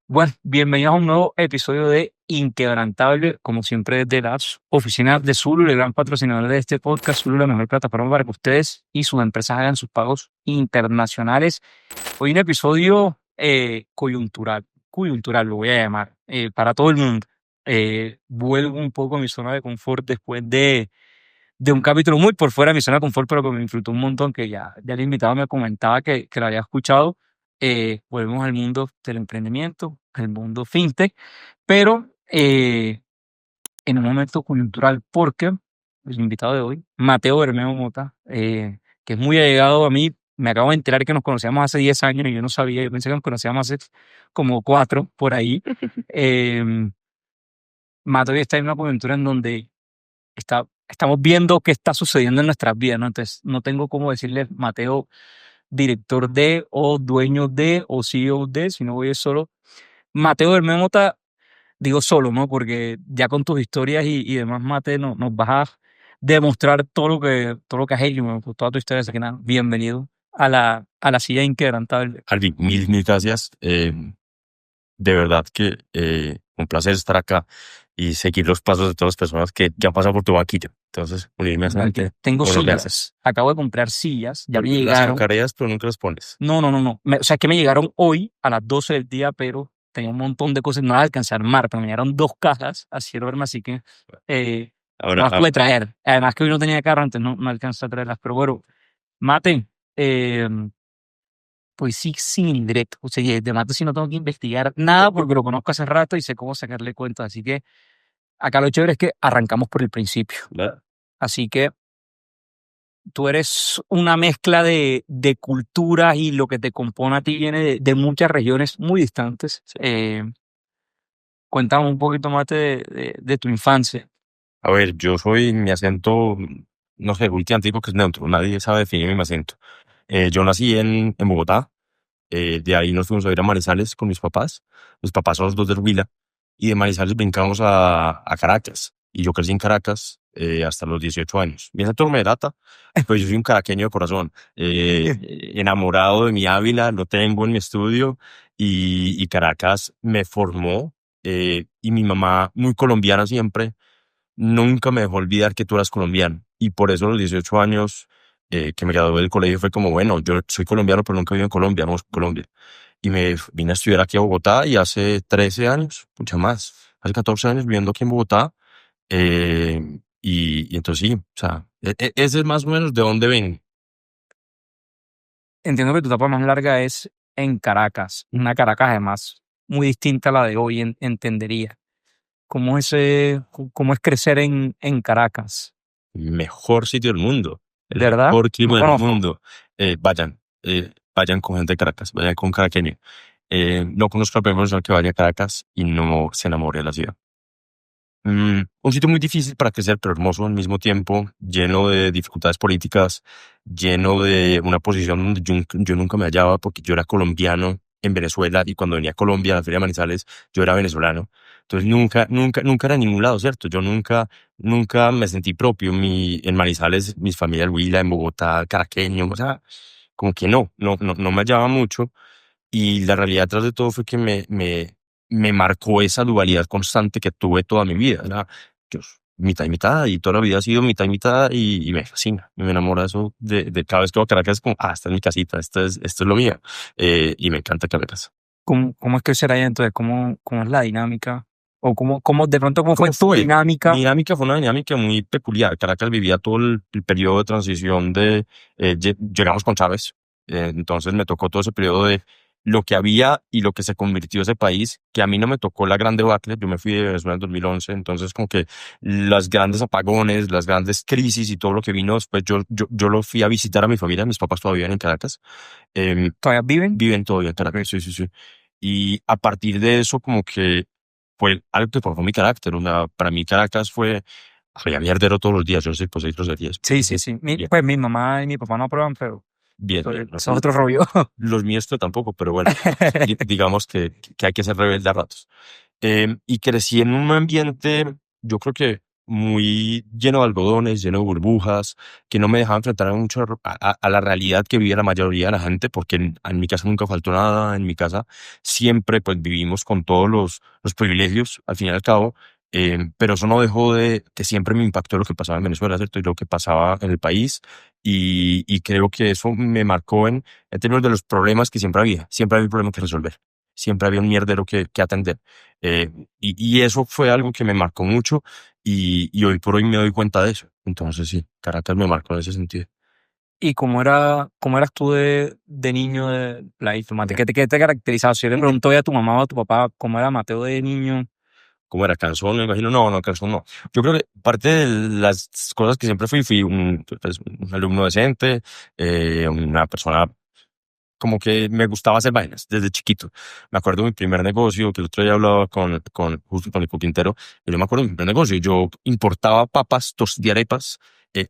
Bueno, bienvenidos a un nuevo episodio de Inquebrantable, como siempre desde las oficinas de Zulu, el gran patrocinador de este podcast. Zulu, la mejor plataforma para que ustedes y sus empresas hagan sus pagos internacionales. Hoy un episodio coyuntural lo voy a llamar, para todo el mundo. Vuelvo un poco a mi zona de confort después de un capítulo muy por fuera de mi zona de confort, pero que me disfrutó un montón, que ya el invitado me comentaba que lo había escuchado. Volvemos al mundo del emprendimiento, al mundo fintech, pero en un momento coyuntural, porque el invitado de hoy, Mateo Bermeo Mota, que es muy allegado a mí, me acabo de enterar que nos conocíamos hace 10 años y yo no sabía, yo pensé que nos conocíamos hace como 4 por ahí. Mateo está en una coyuntura en donde estamos viendo qué está sucediendo en nuestras vidas, ¿no? Entonces, no tengo cómo decirle Mateo, director de, o dueño de, o CEO de, sino voy a solo Mateo Bermeo Mota. Digo solo, ¿no? Porque ya con tus historias y demás, Mate, nos vas a demostrar todo lo que has hecho, ¿no? Toda tu historia. Así que nada, bienvenido a la silla inquebrantable. Alvin, mil gracias. De verdad que un placer estar acá y seguir los pasos de todas las personas que ya han pasado por tu banquillo. Entonces, unirme a esa gente. Tengo Bueno, sillas. gracias. Acabo de comprar sillas. Ya me Las llegaron. cacareas, pero nunca las pones. No. O sea, que me llegaron hoy a las 12 del día, pero tenía un montón de cosas, no las alcancé a armar, pero me llegaron 2 cajas a cielo verme, así que no las pude traer. Además que hoy no tenía carro, entonces no alcancé a traerlas. Pero bueno, Mate, pues sí, sin directo. O sea, de Mate sí no tengo que investigar nada porque lo conozco hace rato y sé cómo sacarle cuentas. Así que acá lo chévere es que arrancamos por el principio. ¿verdad? Así que tú eres una mezcla de culturas y lo que te compone a ti viene de muchas regiones muy distantes. Cuéntame un poquito más de tu infancia. A ver, mi acento, no sé, ultimático que es neutro. Nadie sabe definir mi acento. Yo nací en Bogotá. De ahí nos fuimos a ir a Manizales con mis papás. Mis papás son los dos del Huila. Y de Manizales brincamos a Caracas. Y yo crecí en Caracas hasta los 18 años. Mi acento no me delata, pues yo soy un caraqueño de corazón. Enamorado de mi Ávila, lo tengo en mi estudio. Y Caracas me formó. Y mi mamá, muy colombiana siempre, nunca me dejó olvidar que tú eras colombiano. Y por eso a los 18 años que me gradué del colegio fue como, bueno, yo soy colombiano, pero nunca vivo en Colombia, no, Colombia. Y me vine a estudiar aquí a Bogotá y hace 13 años, mucho más, hace 14 años viviendo aquí en Bogotá. Y entonces sí, o sea, ese es más o menos de dónde ven. Entiendo que tu etapa más larga es en Caracas. Una Caracas además muy distinta a la de hoy, entendería. ¿Cómo es crecer en Caracas? Mejor sitio del mundo, el ¿De verdad? mejor clima No del conozco. mundo. Vayan con gente de Caracas, vayan con caraqueño. No conozco a la primera persona que vaya a Caracas y no se enamore de la ciudad. Un sitio muy difícil para crecer, pero hermoso al mismo tiempo, lleno de dificultades políticas, lleno de una posición donde yo nunca me hallaba porque yo era colombiano en Venezuela y cuando venía a Colombia, a la Feria de Manizales, yo era venezolano. Entonces nunca era en ningún lado, ¿cierto? Yo nunca me sentí propio. En Manizales, mis familias, Huila, en Bogotá, caraqueño, o sea, como que no me hallaba mucho. Y la realidad tras de todo fue que me marcó esa dualidad constante que tuve toda mi vida. Era yo, mitad y mitad, y toda la vida ha sido mitad y mitad, y me fascina. Me enamora eso de cada vez que voy a Caracas, es como, esta es mi casita, esto es lo mío. Y me encanta Caracas. ¿Cómo es crecer allá entonces? ¿Cómo es la dinámica? O de pronto, ¿cómo fue tu dinámica? Mi dinámica fue una dinámica muy peculiar. Caracas vivía todo el periodo de transición llegamos con Chávez. Entonces me tocó todo ese periodo de lo que había y lo que se convirtió ese país, que a mí no me tocó la gran debacle. Yo me fui de Venezuela en 2011, entonces como que los grandes apagones, las grandes crisis y todo lo que vino después, yo lo fui a visitar a mi familia. Mis papás todavía viven en Caracas. ¿Todavía viven? Viven todavía en Caracas, sí. Y a partir de eso como que fue algo que formó mi carácter. Para mí Caracas había mierdero todos los días, yo no sé, pues 6 días. Sí. Pues mi mamá y mi papá no aprueban, pero Bien. eso es otro rollo. Los míos tampoco, pero bueno, digamos que hay que ser rebelde a ratos. Y crecí en un ambiente yo creo que muy lleno de algodones, lleno de burbujas, que no me dejaba enfrentar mucho a la realidad que vivía la mayoría de la gente, porque en mi casa nunca faltó nada, en mi casa siempre pues vivimos con todos los privilegios, al fin y al cabo, pero eso no dejó de que siempre me impactó lo que pasaba en Venezuela, ¿cierto? Y lo que pasaba en el país, y creo que eso me marcó en términos de los problemas que siempre había un problema que resolver, siempre había un mierdero que atender. Eh, y eso fue algo que me marcó mucho y hoy por hoy me doy cuenta de eso. Entonces sí, Caracas me marcó en ese sentido. ¿Y cómo eras tú de niño de la informática? ¿Qué te caracterizaba? Si yo le pregunto hoy a tu mamá o a tu papá cómo era Mateo de niño. ¿Cómo era? ¿Cansón? Me imagino. No, no, cansón no. Yo creo que parte de las cosas que siempre fui pues, un alumno decente, una persona como que me gustaba hacer vainas desde chiquito. Me acuerdo de mi primer negocio, que el otro día hablaba justo con Nico Quintero, y yo me acuerdo de mi primer negocio. Yo importaba papas, de arepas,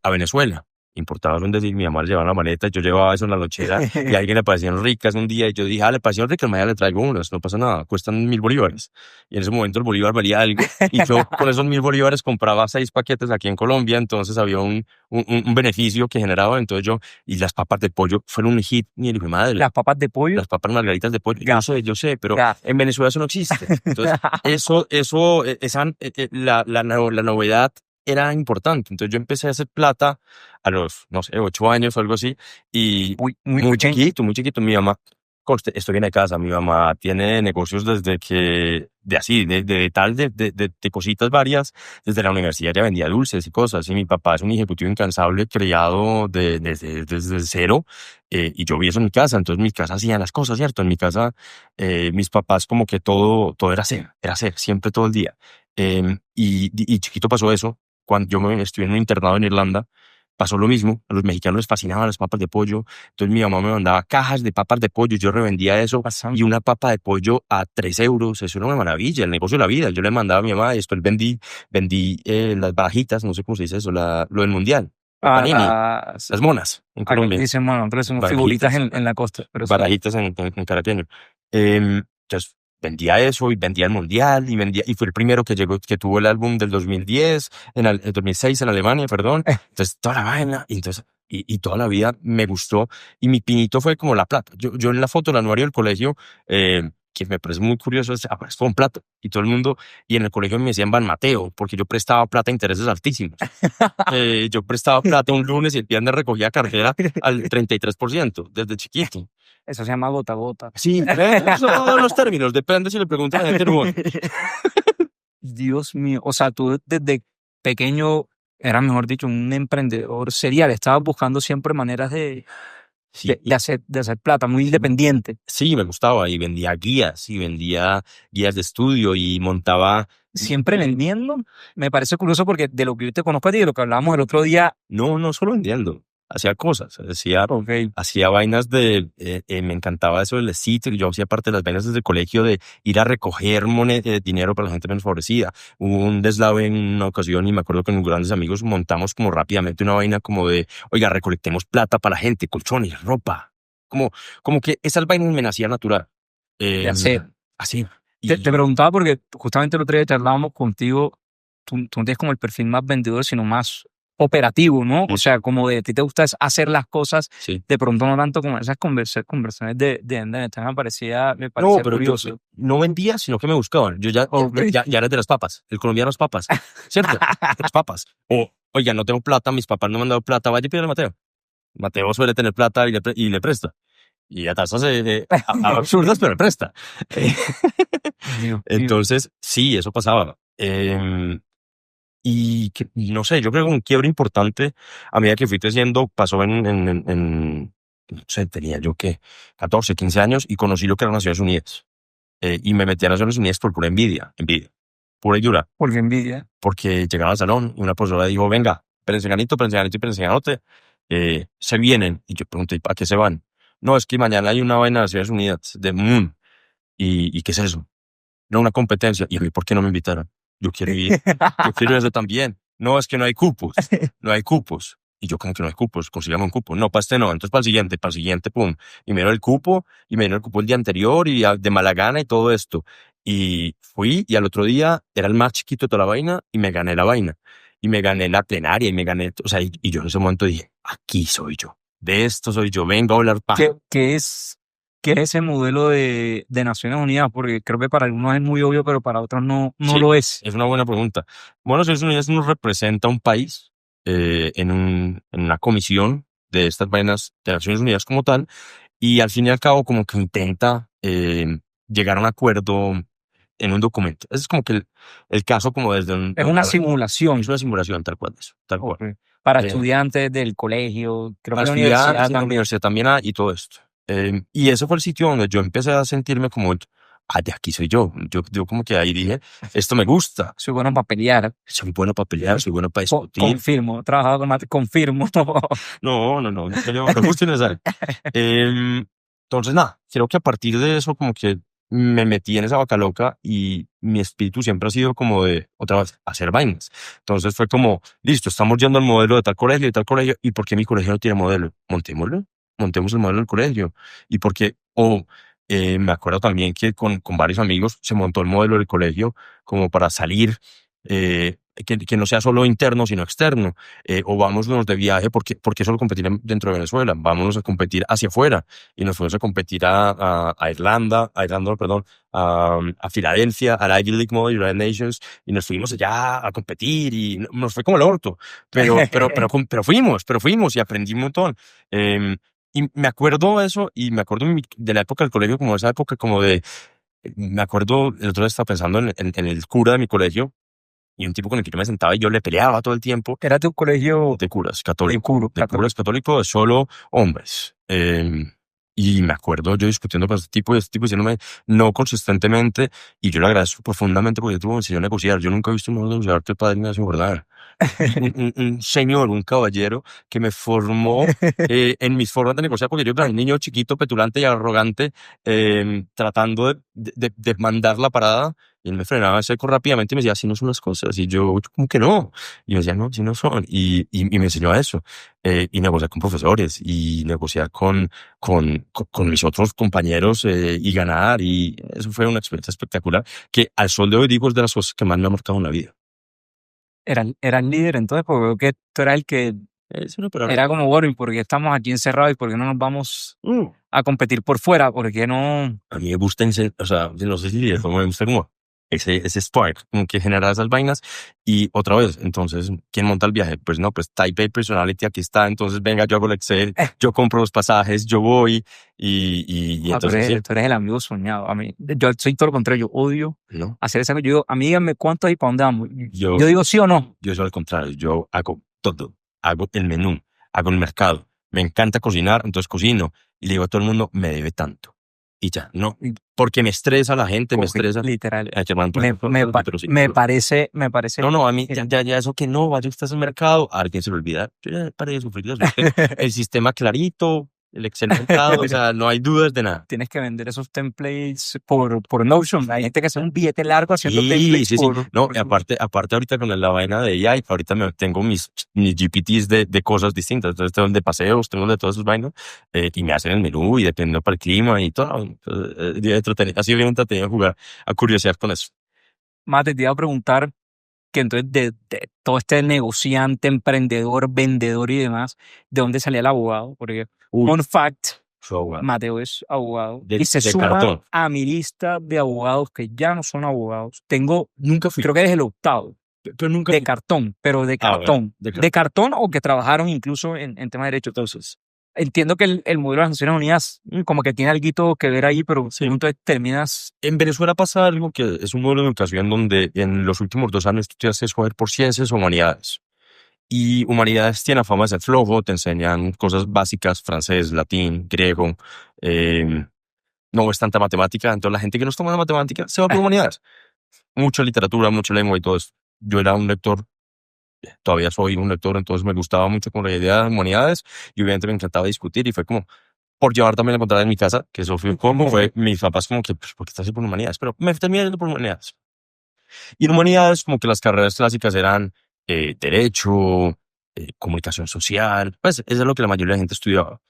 a Venezuela. Importaba, es decir, mi mamá le llevaba la maleta, yo llevaba eso en la lonchera y a alguien le parecían ricas un día y yo dije, le parecieron ricas, mañana le traigo unas, no pasa nada, cuestan 1.000 bolívares. Y en ese momento el bolívar valía algo y yo con esos 1.000 bolívares compraba 6 paquetes aquí en Colombia, entonces había un beneficio que generaba, entonces y las papas de pollo fueron un hit, ni el hijo de madre. Las papas de pollo. Las papas margaritas de pollo. Ya. Yo sé, pero Ya. en Venezuela eso no existe. Entonces, la novedad era importante. Entonces yo empecé a hacer plata a los, no sé, 8 años o algo así. Y muy chiquito, muy chiquito. Mi mamá, esto viene de casa, mi mamá tiene negocios desde que, de cositas varias. Desde la universidad ya vendía dulces y cosas. Y mi papá es un ejecutivo incansable, criado desde cero. Y yo vi eso en mi casa. Entonces mi casa hacían las cosas, ¿cierto? En mi casa, mis papás como que todo era hacer, siempre todo el día. Y chiquito pasó eso. Cuando yo estuve en un internado en Irlanda, pasó lo mismo. A los mexicanos les fascinaban las papas de pollo. Entonces mi mamá me mandaba cajas de papas de pollo. Yo revendía eso. Y una papa de pollo a 3 euros. Eso era una maravilla, el negocio de la vida. Yo le mandaba a mi mamá y después vendí las barajitas, no sé cómo se dice eso, lo del mundial. Panini, las monas en Colombia. Dicen, bueno, pero son figuritas en la costa. Pero barajitas en caraqueño. Entonces vendía eso y vendía el mundial y fue el primero que tuvo el álbum del 2010, el 2006 en Alemania, perdón. Entonces toda la vaina y toda la vida me gustó y mi pinito fue como la plata. Yo en la foto del anuario del colegio, que me parece muy curioso, aparezco con plata y todo el mundo, y en el colegio me decían Ban Mateo, porque yo prestaba plata a intereses altísimos. Yo prestaba plata un lunes y el viernes recogía cartera al 33% desde chiquito. Eso se llama gota a gota. Sí, esos son los términos, depende si le preguntan a gente. Dios mío, o sea, tú desde pequeño eras, mejor dicho, un emprendedor serial, estabas buscando siempre maneras de hacer plata, muy independiente. Sí, me gustaba y vendía guías de estudio y montaba. Siempre vendiendo. Me parece curioso porque de lo que yo te conozco a ti, de lo que hablábamos el otro día. No solo vendiendo. Hacía cosas, hacía vainas me encantaba eso del sitio, yo hacía parte de las vainas desde el colegio de ir a recoger dinero para la gente menos favorecida. Hubo un deslave en una ocasión y me acuerdo que con grandes amigos montamos como rápidamente una vaina como de, oiga, recolectemos plata para la gente, colchones, ropa. Como que esas vainas me nacían natural. De hacer. Así. Te preguntaba porque justamente el otro día charlábamos contigo, tú no tienes como el perfil más vendedor, sino más operativo, ¿no? O sea, como de a ti te gusta hacer las cosas, de pronto no tanto como esas conversaciones de vender. Me parecía no, pero curioso. Yo no vendía, sino que me buscaban. Yo ya era de las papas, el colombiano es papas, ¿cierto? Las papas. Oiga, no tengo plata, mis papás no me han dado plata, vaya y pídele a Mateo. Mateo suele tener plata y le presta. Y a tasas absurdas, pero le presta. Entonces, sí, eso pasaba. Y no sé, yo creo que un quiebre importante a medida que fui creciendo pasó no sé, tenía yo que 14, 15 años y conocí lo que eran Naciones Unidas. Y me metí a Naciones Unidas por pura envidia, pura y dura. ¿Por qué envidia? Porque llegaba al salón y una profesora dijo, venga, perenceganito y perenceganito, se vienen. Y yo pregunté, ¿y para qué se van? No, es que mañana hay una vaina de Naciones Unidas, de Moon. ¿Y qué es eso? No, una competencia. ¿Y a mí por qué no me invitaron? Yo quiero ir eso también. No, es que no hay cupos. Y yo, como que no hay cupos, consigamos un cupo. No, para este no, entonces para el siguiente, pum. Y me dieron el cupo, el día anterior, y de mala gana y todo esto. Y fui y al otro día era el más chiquito de toda la vaina y me gané la vaina. Y me gané la plenaria y me gané, o sea, y yo en ese momento dije, aquí soy yo, de esto soy yo, vengo a hablar paja. ¿Qué es ese modelo de Naciones Unidas? Porque creo que para algunos es muy obvio, pero para otros no Sí, lo es. es una buena pregunta. Bueno, Naciones Unidas nos representa un país en una comisión de estas vainas de Naciones Unidas como tal, y al fin y al cabo como que intenta llegar a un acuerdo en un documento. Ese es como que el caso como desde un... Es una simulación. Es una simulación tal cual eso, tal cual. Ok. Para Eh, estudiantes del colegio, creo que para la estudiar universidad en la también. universidad también y todo esto. Y ese fue el sitio donde yo empecé a sentirme como, de aquí soy yo. Yo como que ahí dije, esto me gusta. Soy bueno para pelear. Soy bueno para pelear, soy bueno para discutir. Confirmo, he trabajado con confirmo. No, yo lo justo y necesario. Entonces, nada, creo que a partir de eso como que me metí en esa vaca loca y mi espíritu siempre ha sido como de, otra vez, hacer vainas. Entonces fue como, listo, estamos yendo al modelo de tal colegio, ¿y por qué mi colegio no tiene modelo? Montémoslo, montemos el modelo del colegio. ¿Y por qué? Me acuerdo también que con varios amigos se montó el modelo del colegio como para salir, que no sea solo interno, sino externo. O vámonos de viaje, porque solo competir dentro de Venezuela, vámonos a competir hacia afuera. Y nos fuimos a competir a Irlanda, no, perdón, a Filadelfia, al Ivy League Model United Nations, y nos fuimos allá a competir y nos fue como el orto. Pero fuimos y aprendí un montón. Y me acuerdo de eso, y me acuerdo de la época del colegio, como esa época como de, me acuerdo, el otro día estaba pensando en el cura de mi colegio, y un tipo con el que yo me sentaba y yo le peleaba todo el tiempo, Era tu colegio de curas de católico, de curas católico de solo hombres. Y me acuerdo yo discutiendo con este tipo diciéndome no consistentemente, y yo le agradezco profundamente porque tuvo me enseñó a negociar. Yo nunca he visto un mejor negociador que el padre Ignacio Jordán. Un señor, un caballero que me formó en mis formas de negociar, porque yo era un niño chiquito, petulante y arrogante, tratando de mandar la parada, y él me frenaba seco rápidamente y me decía, así no son las cosas, y yo, ¿cómo que no? Y me decía, no, así no son, y me enseñó a eso, y negociar con profesores, y negociar con mis otros compañeros, y ganar, y eso fue una experiencia espectacular, que al sol de hoy digo es de las cosas que más me ha marcado en la vida. Era el líder entonces, porque veo que tú eras el que Es una palabra. era como, bueno, ¿y por qué estamos aquí encerrados y por qué no nos vamos Mm. a competir por fuera? ¿Por qué no? A mí me gusta, o sea, no sé si eso me gusta como ese spark, como que genera esas vainas. Y otra vez, entonces, ¿quién monta el viaje? Pues no, pues Type A Personality aquí está, entonces venga, yo hago el Excel, yo compro los pasajes, yo voy, y entonces, sí, Tú eres el amigo soñado. A mí, yo soy todo lo contrario, yo odio ¿no? hacer esa cosa. Yo digo, a mí díganme cuánto hay para dónde vamos. Yo, Yo digo sí o no. yo soy al contrario, yo hago todo, hago el menú, hago el mercado, me encanta cocinar, entonces cocino, y le digo a todo el mundo, me debe tanto. Y ya, no, porque me estresa la gente, me estresa. Literal. Ay, hermano, pero sí. Me parece. No, a mí ya eso que no, vaya usted al mercado, a alguien se le olvida. Yo ya paré de sufrir eso. El sistema clarito, el Excel montado, o sea, no hay dudas de nada. Tienes que vender esos templates por Notion. Hay gente que hace un billete largo haciendo templates Sí. No, y aparte ahorita con la vaina de AI, ahorita tengo mis GPTs de cosas distintas. Entonces tengo el de paseos, tengo el de todas esas vainas, y me hacen el menú y dependiendo para el clima y todo. Ha sido bien entretenido jugar a curiosear con eso. Mate, te iba a preguntar que entonces de todo este negociante, emprendedor, vendedor y demás, ¿de dónde salía el abogado? Porque, Uy, fun fact, su abogado. Mateo es abogado De y se suma cartón. a mi lista de abogados que ya no son abogados. Nunca fui. Creo que eres el octavo. Pero nunca De fui. cartón, pero de Bueno, cartón. De cartón o que trabajaron incluso en temas de derecho. Entonces, Entiendo que el modelo de las Naciones Unidas como que tiene algo que ver ahí, pero sí. entonces terminas. En Venezuela pasa algo que es un modelo de educación donde en los últimos 2 años tú te haces escoger por ciencias o humanidades. Y humanidades tiene fama de ser flojo, te enseñan cosas básicas, francés, latín, griego, no es tanta matemática, entonces la gente que no toma de matemática se va por humanidades. Mucha literatura, mucha lengua y todo eso. Yo era un lector, todavía soy un lector, entonces me gustaba mucho con la idea de humanidades y obviamente me encantaba discutir y fue como por llevar también la contraria en mi casa, que eso fue mis papás como que, pues, ¿por qué estás por humanidades? Pero me terminé yendo por humanidades. Y en humanidades como que las carreras clásicas eran derecho, comunicación social, pues eso es lo que la mayoría de la gente estudiaba.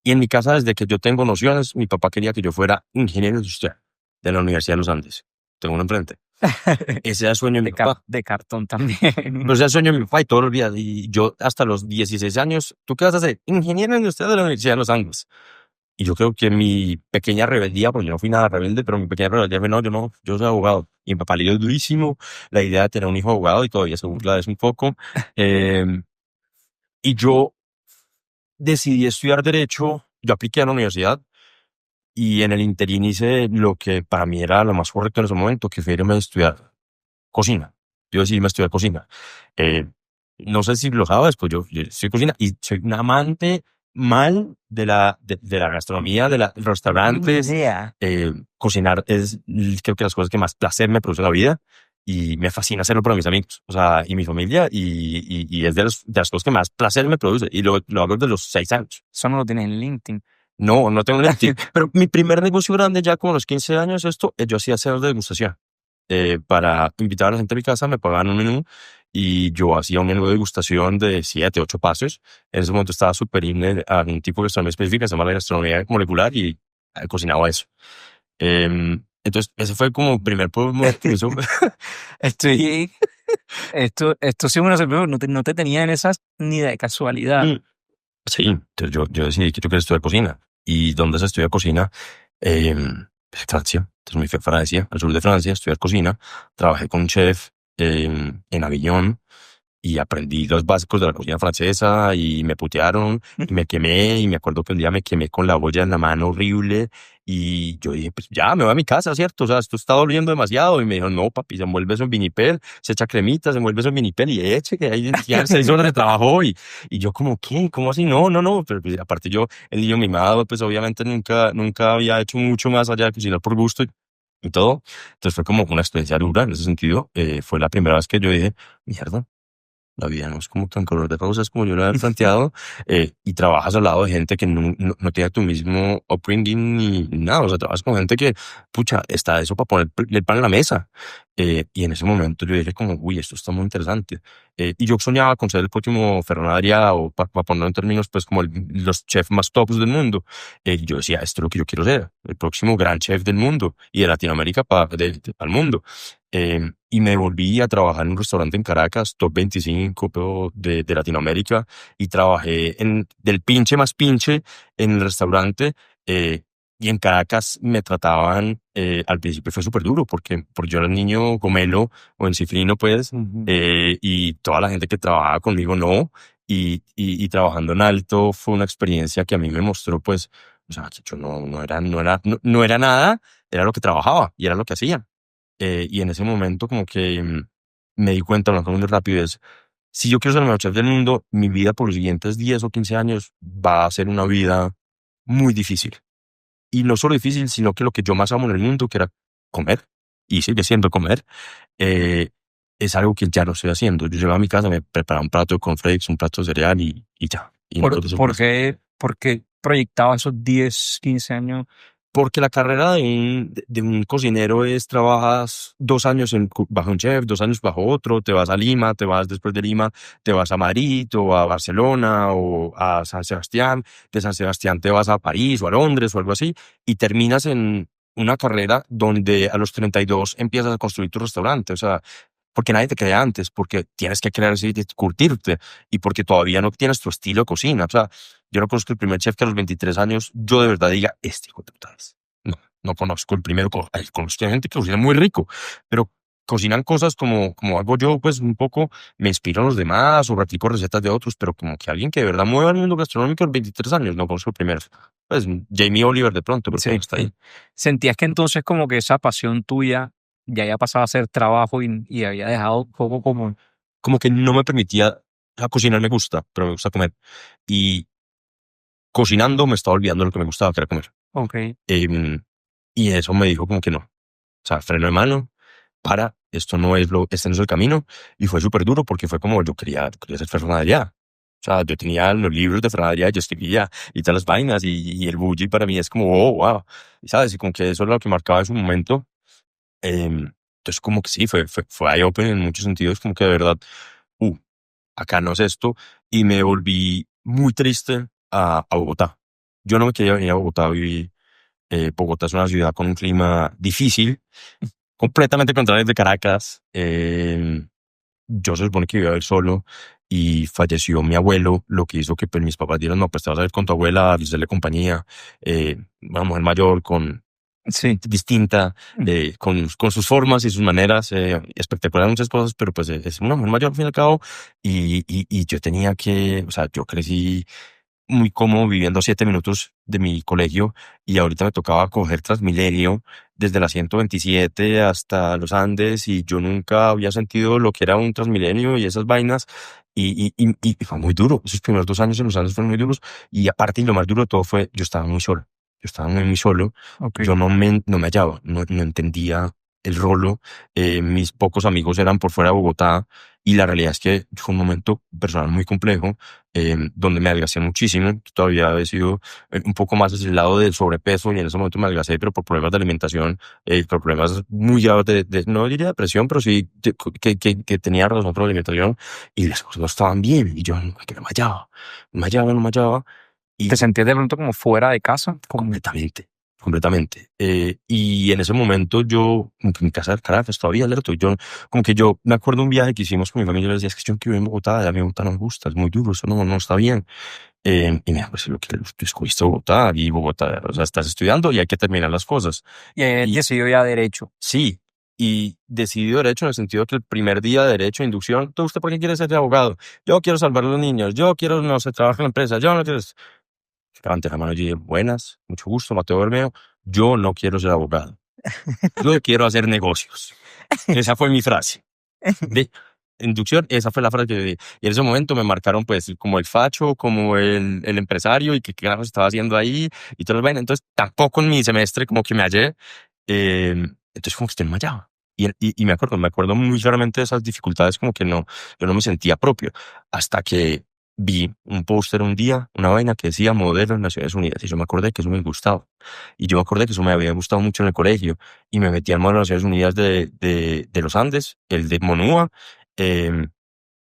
Y en mi casa, desde que yo tengo nociones, mi papá quería que yo fuera ingeniero industrial de la Universidad de los Andes. tengo uno enfrente. Ese era el sueño de mi papá. De cartón también. Pero ese era el sueño de mi papá y todos los días. Y yo hasta los 16 años, ¿tú qué vas a hacer? Ingeniero industrial de la Universidad de Los Ángeles. Y yo creo que mi pequeña rebeldía, porque yo no fui nada rebelde, pero mi pequeña rebeldía fue, no, yo soy abogado. Y mi papá le dio durísimo la idea de tener un hijo abogado y todavía se burla de eso un poco. Y yo decidí estudiar Derecho, yo apliqué a la universidad y en el interín hice lo que para mí era lo más correcto en ese momento, que fue irme a estudiar cocina. Yo decidí irme a estudiar cocina. Eh, no sé si lo sabes, pues yo soy cocina y soy un amante mal de la gastronomía, de los restaurantes. Idea. Cocinar es, creo que las cosas que más placer me produce en la vida y me fascina hacerlo para mis amigos, o sea, y mi familia y es de las cosas que más placer me produce y lo hago desde los 6 años. Eso no lo tienes en LinkedIn. No, no tengo LinkedIn, pero mi primer negocio grande ya como a los 15 años yo hacía cenas de degustación. Para invitar a la gente a mi casa, me pagaban un menú y yo hacía un menú de degustación de 7, 8 pasos. En ese momento estaba súper in a un tipo de gastronomía específica, se llama la gastronomía molecular y cocinaba eso. Entonces, ese fue como el primer eso. Estoy, esto sí es una sorpresa, no te tenía en esas ni de casualidad. Sí, entonces yo decidí que yo quería estudiar cocina. ¿Y dónde se estudia cocina? Francia. Entonces me fui a Francia, al sur de Francia, a estudiar cocina. Trabajé con un chef en Avignon y aprendí los básicos de la cocina francesa y me putearon y me quemé y me acuerdo que un día me quemé con la olla en la mano horrible y yo dije, pues ya me voy a mi casa, ¿cierto? O sea, esto está doliendo demasiado y me dijo, no, papi, se envuelve eso en vinipel, se echa cremita, se envuelve eso en vinipel y eche que ahí ya 6 horas de trabajo y yo como, ¿qué? ¿Cómo así? No, no, no, pero pues, aparte yo, el niño mimado, pues obviamente nunca había hecho mucho más allá de cocinar por gusto y todo. Entonces fue como una experiencia dura en ese sentido. Fue la primera vez que yo dije, mierda, la vida no es como tan color de rosas como yo lo había planteado, y trabajas al lado de gente que no tiene tu mismo upbringing ni nada, o sea, trabajas con gente que, pucha, está eso para poner el pan en la mesa. Y en ese momento yo dije como, uy, esto está muy interesante. Y yo soñaba con ser el próximo Ferran Adrià o para ponerlo en términos, pues, como los chefs más tops del mundo. Y yo decía, esto es lo que yo quiero ser, el próximo gran chef del mundo y de Latinoamérica para el mundo. Y me volví a trabajar en un restaurante en Caracas, top 25 de Latinoamérica, y trabajé del pinche más pinche en el restaurante. Y en Caracas me trataban, al principio fue súper duro, porque yo era el niño gomelo o encifrino, pues, y toda la gente que trabajaba conmigo no. Y trabajando en alto fue una experiencia que a mí me mostró, pues, o sea, yo no era nada, era lo que trabajaba y era lo que hacía. Y en ese momento como que me di cuenta, hablando muy rápido, es, si yo quiero ser el mejor chef del mundo, mi vida por los siguientes 10 o 15 años va a ser una vida muy difícil. Y no solo difícil, sino que lo que yo más amo en el mundo, que era comer, y sigue siendo comer, eh, es algo que ya no estoy haciendo. Yo llegaba a mi casa, me preparaba un plato de cornflakes, un plato de cereal y ya. Y no todo eso más. ¿Por qué proyectaba esos 10 15 años? Porque la carrera de un cocinero es trabajas 2 años bajo un chef, 2 años bajo otro, te vas a Lima, te vas después de Lima, te vas a Madrid o a Barcelona o a San Sebastián, de San Sebastián te vas a París o a Londres o algo así y terminas en una carrera donde a los 32 empiezas a construir tu restaurante, o sea, porque nadie te crea antes, porque tienes que crear y curtirte y porque todavía no tienes tu estilo de cocina, o sea, yo no conozco el primer chef que a los 23 años yo de verdad diga, este hijo de puta es. No, no conozco el primero. Conozco gente que cocina muy rico, pero cocinan cosas como hago yo, pues un poco me inspiro a los demás o replico recetas de otros, pero como que alguien que de verdad mueva el mundo gastronómico a los 23 años, no conozco el primero. Pues Jamie Oliver de pronto, pero Sí. no está ahí. ¿Sentías que entonces como que esa pasión tuya ya había pasado a ser trabajo y había dejado un poco como... Como que no me permitía, cocinar me gusta, pero me gusta comer. Y cocinando me estaba olvidando de lo que me gustaba, que era comer. Ok. Em, y eso me dijo como que no. O sea, freno de mano, este no es el camino. Y fue súper duro porque fue como yo quería ser Ferran Adrià. O sea, yo tenía los libros de Ferran Adrià, yo escribía y todas las vainas y el bully para mí es como, oh, wow. Y sabes, y como que eso era lo que marcaba en su momento. Entonces como que sí, fue eye-open en muchos sentidos, como que de verdad, uh, acá no es esto. Y me volví muy triste a Bogotá. Yo no me quería venir a Bogotá a vivir. Bogotá es una ciudad con un clima difícil, completamente contrarias de Caracas. Yo se supone que iba a vivir solo y falleció mi abuelo, lo que hizo que pues, mis papás dieran, no, pues te vas a ir con tu abuela, a hacerle compañía, una mujer mayor Sí. distinta, con sus formas y sus maneras, espectacular muchas cosas, pero pues es una mujer mayor al fin y al cabo, y yo tenía que, o sea, yo crecí muy cómodo viviendo a 7 minutos de mi colegio y ahorita me tocaba coger Transmilenio desde la 127 hasta los Andes y yo nunca había sentido lo que era un Transmilenio y esas vainas y fue muy duro. Esos primeros 2 años en los Andes fueron muy duros y aparte y lo más duro de todo fue yo estaba muy solo. Yo estaba muy solo. Ok. Yo no me hallaba, no entendía el rolo. Mis pocos amigos eran por fuera de Bogotá y la realidad es que fue un momento personal muy complejo donde me adelgacé muchísimo. Todavía he sido un poco más hacia el lado del sobrepeso y en ese momento me adelgacé, pero por problemas de alimentación, por problemas muy graves no diría depresión, pero sí que tenía razón por la alimentación y las cosas no estaban bien y yo que no me hallaba, no me hallaba ¿Te y sentías de pronto como fuera de casa? completamente. Completamente. Y en ese momento yo, como que en mi casa de Caracas todavía, alerto, yo, como que yo me acuerdo un viaje que hicimos con mi familia, yo les decía, es que yo quiero ir en Bogotá, a mí Bogotá no me gusta, es muy duro, eso no está bien. Y me dijo, pues lo que tú escogiste Bogotá y Bogotá, o sea, estás estudiando y hay que terminar las cosas. Y Y decidió ya derecho. sí, y decidí derecho en el sentido que el primer día de derecho de inducción, ¿tú usted por qué quiere ser abogado? Yo quiero salvar a los niños, yo quiero, no sé, trabajar en la empresa, yo no quiero... Levanté la mano y dije, buenas, mucho gusto, Mateo Bermeo, yo no quiero ser abogado, yo quiero hacer negocios. Esa fue mi frase. De inducción, esa fue la frase que yo dije. Y en ese momento me marcaron pues como el facho, como el empresario y que qué carajo estaba haciendo ahí y todo lo vaina. Entonces tampoco en mi semestre como que me hallé. Entonces como que usted no me hallaba. Y me acuerdo muy claramente de esas dificultades como que no, yo no me sentía propio. Hasta que vi un póster un día, una vaina que decía modelo en Naciones Unidas. Y yo me acordé que eso me gustaba. Y yo me acordé que eso me había gustado mucho en el colegio y me metí al modelo de Naciones Unidas de los Andes, el de Monúa, eh,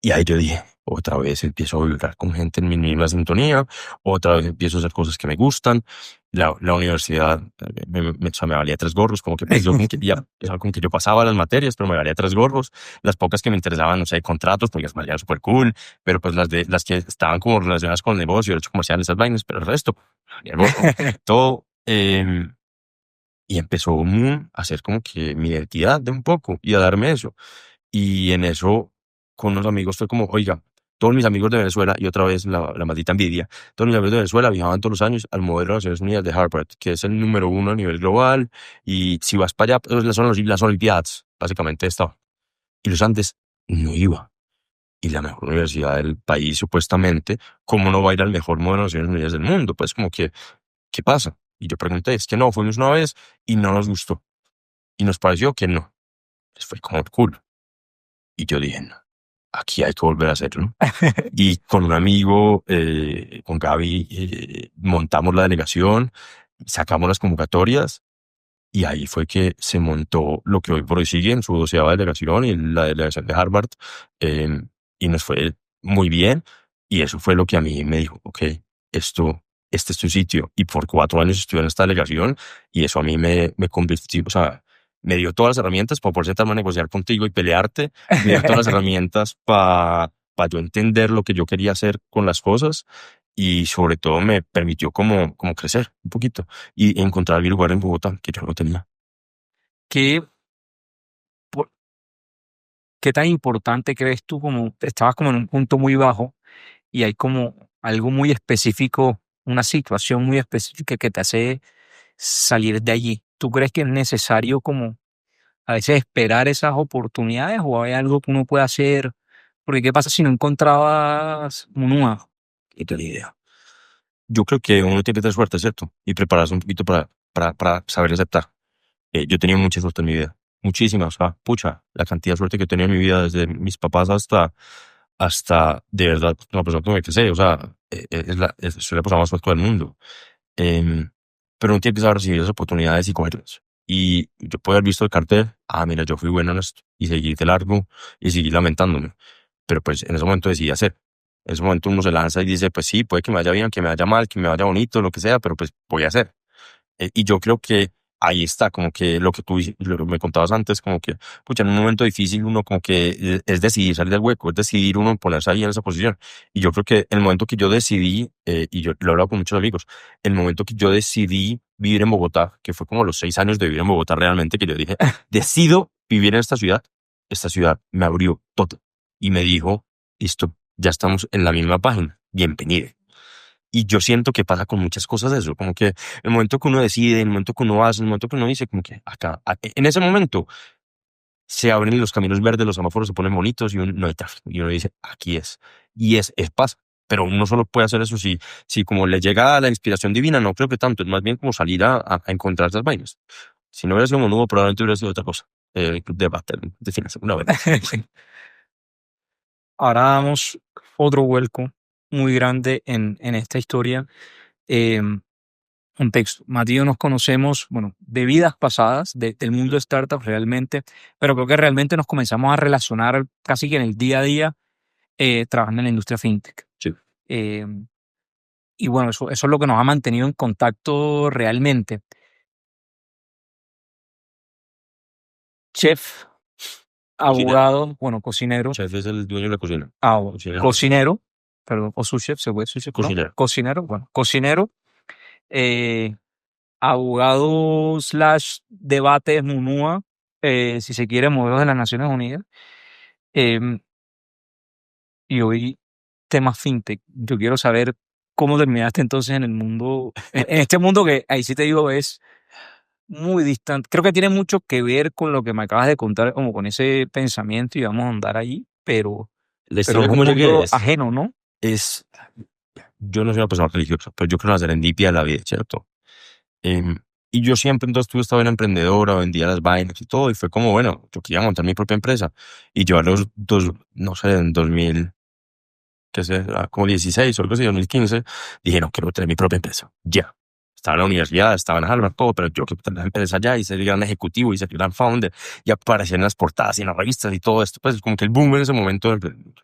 y ahí yo dije, otra vez empiezo a vibrar con gente en mi misma sintonía, otra vez empiezo a hacer cosas que me gustan. La universidad o sea, me valía 3 gorros, como que pues yo como que ya, es algo como que yo pasaba las materias, pero me valía 3 gorros. Las pocas que me interesaban, no sé, contratos, porque las valían súper cool, pero pues las que estaban como relacionadas con el negocio, derecho comercial, esas vainas, pero el resto, me valía el gorro. Todo, y empezó a hacer como que mi identidad de un poco y a darme eso. Y en eso, con unos amigos fue como, oiga, todos mis amigos de Venezuela, y otra vez la maldita envidia, todos mis amigos de Venezuela viajaban todos los años al modelo de las Naciones Unidas de Harvard, que es el número uno a nivel global, y si vas para allá, pues son las Olimpiadas, básicamente estaba. Y los Andes no iba. Y la mejor universidad del país, supuestamente, ¿cómo no va a ir al mejor modelo de las Naciones Unidas del mundo? Pues como que, ¿qué pasa? Y yo pregunté, es que no, fuimos una vez y no nos gustó. Y nos pareció que no. Pues fue como cool. Y yo dije, no, aquí hay que volver a hacerlo. Y con un amigo, con Gaby, montamos la delegación, sacamos las convocatorias y ahí fue que se montó lo que hoy por hoy sigue en su 12ª delegación y la delegación de Harvard. eh, y nos fue muy bien. Y eso fue lo que a mí me dijo, ok, este es tu sitio. Y por 4 años estuve en esta delegación y eso a mí me convirtió, o sea, me dio todas las herramientas para poder sentarme a negociar contigo y pelearte. Me dio todas las herramientas para yo entender lo que yo quería hacer con las cosas y sobre todo me permitió como crecer un poquito y encontrar mi lugar en Bogotá, que yo no tenía. ¿Qué, por- qué tan importante crees tú como estabas como en un punto muy bajo y hay como algo muy específico, una situación muy específica que te hace salir de allí? ¿Tú crees que es necesario como a veces esperar esas oportunidades o hay algo que uno puede hacer? Porque ¿qué pasa si no encontrabas una? Y tenía idea. Yo creo que uno tiene que tener suerte, ¿cierto? Y prepararse un poquito para saber aceptar. Yo tenía mucha suerte en mi vida, muchísima, o sea, pucha, la cantidad de suerte que tenía en mi vida, desde mis papás hasta de verdad, una persona que me sé, o sea, soy la persona más suerte del mundo. Em, pero uno tiene que saber recibir esas oportunidades y cogerlas. Y yo puedo haber visto el cartel, mira, yo fui bueno en esto, y seguir de largo, y seguir lamentándome. Pero pues en ese momento decidí hacer. En ese momento uno se lanza y dice, pues sí, puede que me vaya bien, que me vaya mal, que me vaya bonito, lo que sea, pero pues voy a hacer. Y yo creo que ahí está, como que lo que lo que me contabas antes, como que, pucha, en un momento difícil uno como que es decidir salir del hueco, es decidir uno ponerse ahí en esa posición. Y yo creo que el momento que yo decidí, y yo lo he hablado con muchos amigos, el momento que yo decidí vivir en Bogotá, que fue como los 6 años de vivir en Bogotá realmente, que yo dije, decido vivir en esta ciudad me abrió todo y me dijo, listo, ya estamos en la misma página, bienvenido. Y yo siento que pasa con muchas cosas eso, como que el momento que uno decide, el momento que uno hace, el momento que uno dice, como que acá, en ese momento se abren los caminos verdes, los semáforos se ponen bonitos y uno, no hay tráfico. Y uno dice, aquí es. Y es pasa. Pero uno solo puede hacer eso si como le llega la inspiración divina, no creo que tanto, es más bien como salir a encontrar esas vainas. Si no hubiera sido Monudo, probablemente hubiera sido otra cosa. El club de battle, de finanzas, una vez. Ahora damos otro vuelco muy grande en esta historia. Eh, Contexto. Mati y yo nos conocemos, bueno, de vidas pasadas, del mundo de startups realmente, pero creo que realmente nos comenzamos a relacionar casi que en el día a día trabajando en la industria fintech. Sí. Eh, y bueno, eso es lo que nos ha mantenido en contacto realmente. Chef, Cocinero. abogado, bueno, cocinero, Chef es el dueño de la cocina. Cocinero. cocinero, perdón, o sous chef, se puede sous chef, ¿no? Cocinero. Cocinero, bueno, cocinero, eh, abogado slash debate MUNUA, si se quiere, modelo de las Naciones Unidas. Em, y hoy temas fintech. Yo quiero saber cómo terminaste entonces en el mundo, en este mundo que ahí sí te digo es muy distante. Creo que tiene mucho que ver con lo que me acabas de contar, como con ese pensamiento y vamos a andar allí, La pero historia es de un cómo llegué mundo ajeno, ¿no? es, yo no soy una persona religiosa, pero yo creo en la serendipia de la vida, ¿cierto? Em, y yo siempre entonces tuve esta vena emprendedora, vendía las vainas y todo, y fue como, bueno, yo quería montar mi propia empresa. Y yo a los no sé, en 2000, qué sé, como 16 o algo así, 2015, dije, no, quiero tener mi propia empresa, ya. Estaba en la universidad, estaba en Harvard, todo, pero yo quiero tener la empresa ya y ser el gran ejecutivo y ser el gran founder y aparecer en las portadas y en las revistas y todo esto, pues como que el boom en ese momento del emprendimiento.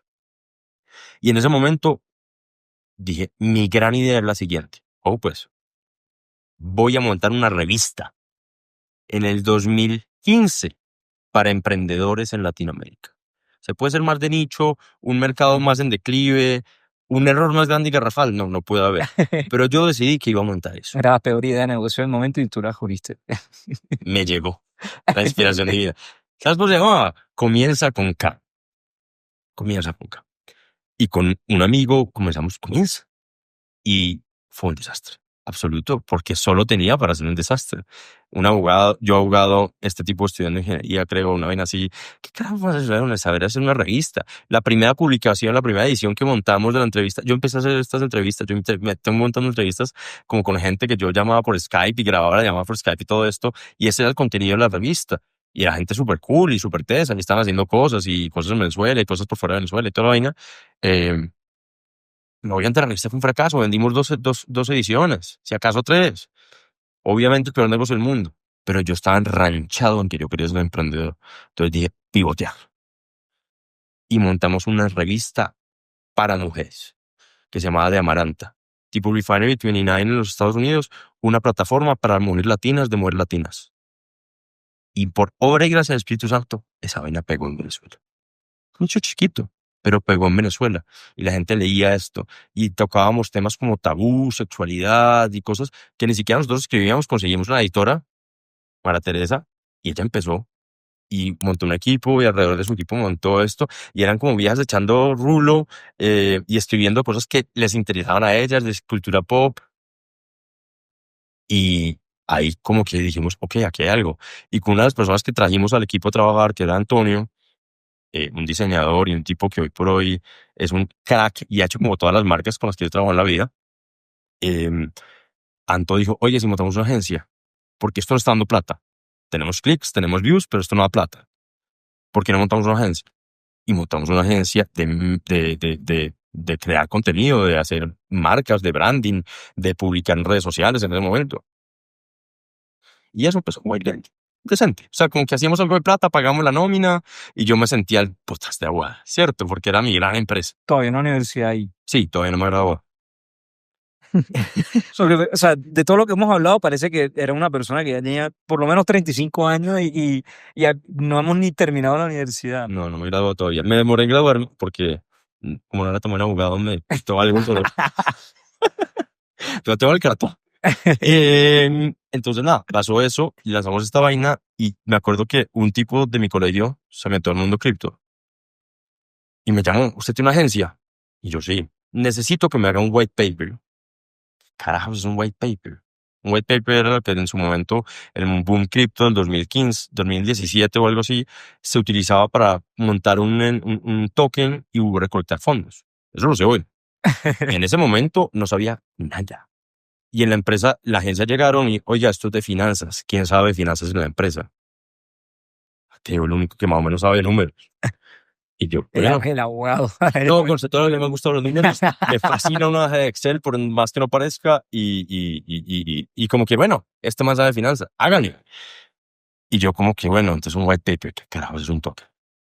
Y en ese momento dije, mi gran idea es la siguiente. Oh, pues, voy a montar una revista en el 2015 para emprendedores en Latinoamérica. Se puede ser más de nicho, un mercado más en declive, un error más grande y garrafal. No, no puede haber. Pero yo decidí que iba a montar eso. Era la peor idea de negocio del momento y tú la juriste. Me llegó la inspiración divina. ¿Sabes cómo se llamaba? Comienza con K. Comienza con K. Y con un amigo comenzamos, comienza. Y fue un desastre absoluto, porque solo tenía para hacer un desastre. Un abogado, yo abogado, este tipo estudiando ingeniería, creo, una vaina así. ¿Qué carajo vas a hacer? Saber hacer una revista. La primera publicación, la primera edición que montamos de la entrevista, yo empecé a hacer estas entrevistas, me tengo montando entrevistas como con gente que yo llamaba por Skype y grababa la llamada por Skype y todo esto, y ese era el contenido de la revista. Y era gente súper cool y súper tesa, y estaban haciendo cosas y cosas en Venezuela y cosas por fuera de Venezuela y toda la vaina. Eh, no voy a entrar, este fue un fracaso. Vendimos dos ediciones, si acaso tres. Obviamente el peor negocio del mundo. Pero yo estaba enranchado en que yo quería ser emprendedor. Entonces dije, pivotear. Y montamos una revista para mujeres que se llamaba De Amaranta. Tipo Refinery 29 en los Estados Unidos, una plataforma para mujeres latinas de mujeres latinas. Y por obra y gracia del Espíritu Santo, esa vaina pegó en Venezuela. Mucho chiquito, pero pegó en Venezuela. Y la gente leía esto. Y tocábamos temas como tabú, sexualidad y cosas que ni siquiera nosotros escribíamos. Conseguimos una editora, Mara Teresa, y ella empezó y montó un equipo y alrededor de su equipo montó esto. Y eran como viejas echando rulo y escribiendo cosas que les interesaban a ellas, de cultura pop. Y ahí como que dijimos, ok, aquí hay algo. Y con una de las personas que trajimos al equipo a trabajar, que era Antonio, un diseñador y un tipo que hoy por hoy es un crack y ha hecho como todas las marcas con las que yo trabajo en la vida. eh, Anto dijo, oye, si montamos una agencia, porque esto no está dando plata. Tenemos clics, tenemos views, pero esto no da plata. ¿Por qué no montamos una agencia? Y montamos una agencia de crear contenido, de hacer marcas, de branding, de publicar en redes sociales en ese momento. Y eso empezó muy bien, decente. O sea, como que hacíamos algo de plata, pagamos la nómina y yo me sentía el putas de agua, ¿cierto? Porque era mi gran empresa. Todavía en la universidad y Sí, todavía no me gradué. O sea, de todo lo que hemos hablado, parece que era una persona que ya tenía por lo menos 35 años y no hemos ni terminado la universidad. No, no me gradué todavía. Me demoré en graduarme porque, como no era tan buen abogado, me costó algo todo. Pero tengo el cartón. Entonces, nada, pasó eso y lanzamos esta vaina. Y me acuerdo que un tipo de mi colegio se metió al mundo cripto y me llamó: ¿usted tiene una agencia? Y yo, sí. Necesito que me haga un white paper. Carajos, es un white paper. Un white paper era lo que en su momento, en un boom cripto del 2015, 2017 o algo así, se utilizaba para montar un token y recolectar fondos. Eso lo sé hoy. En ese momento no sabía nada. Y en la empresa, la agencia llegaron y, oiga, esto es de finanzas. ¿Quién sabe de finanzas en la empresa? Que yo el único que más o menos sabe de números. Y yo, bueno, El abogado. no, concepto que me gustan los números. Me fascina una hoja de Excel, por más que no parezca. Y como que, bueno, este más sabe de finanzas. Háganlo. Y yo como que, bueno, entonces un white paper. ¿Qué carajo es un token?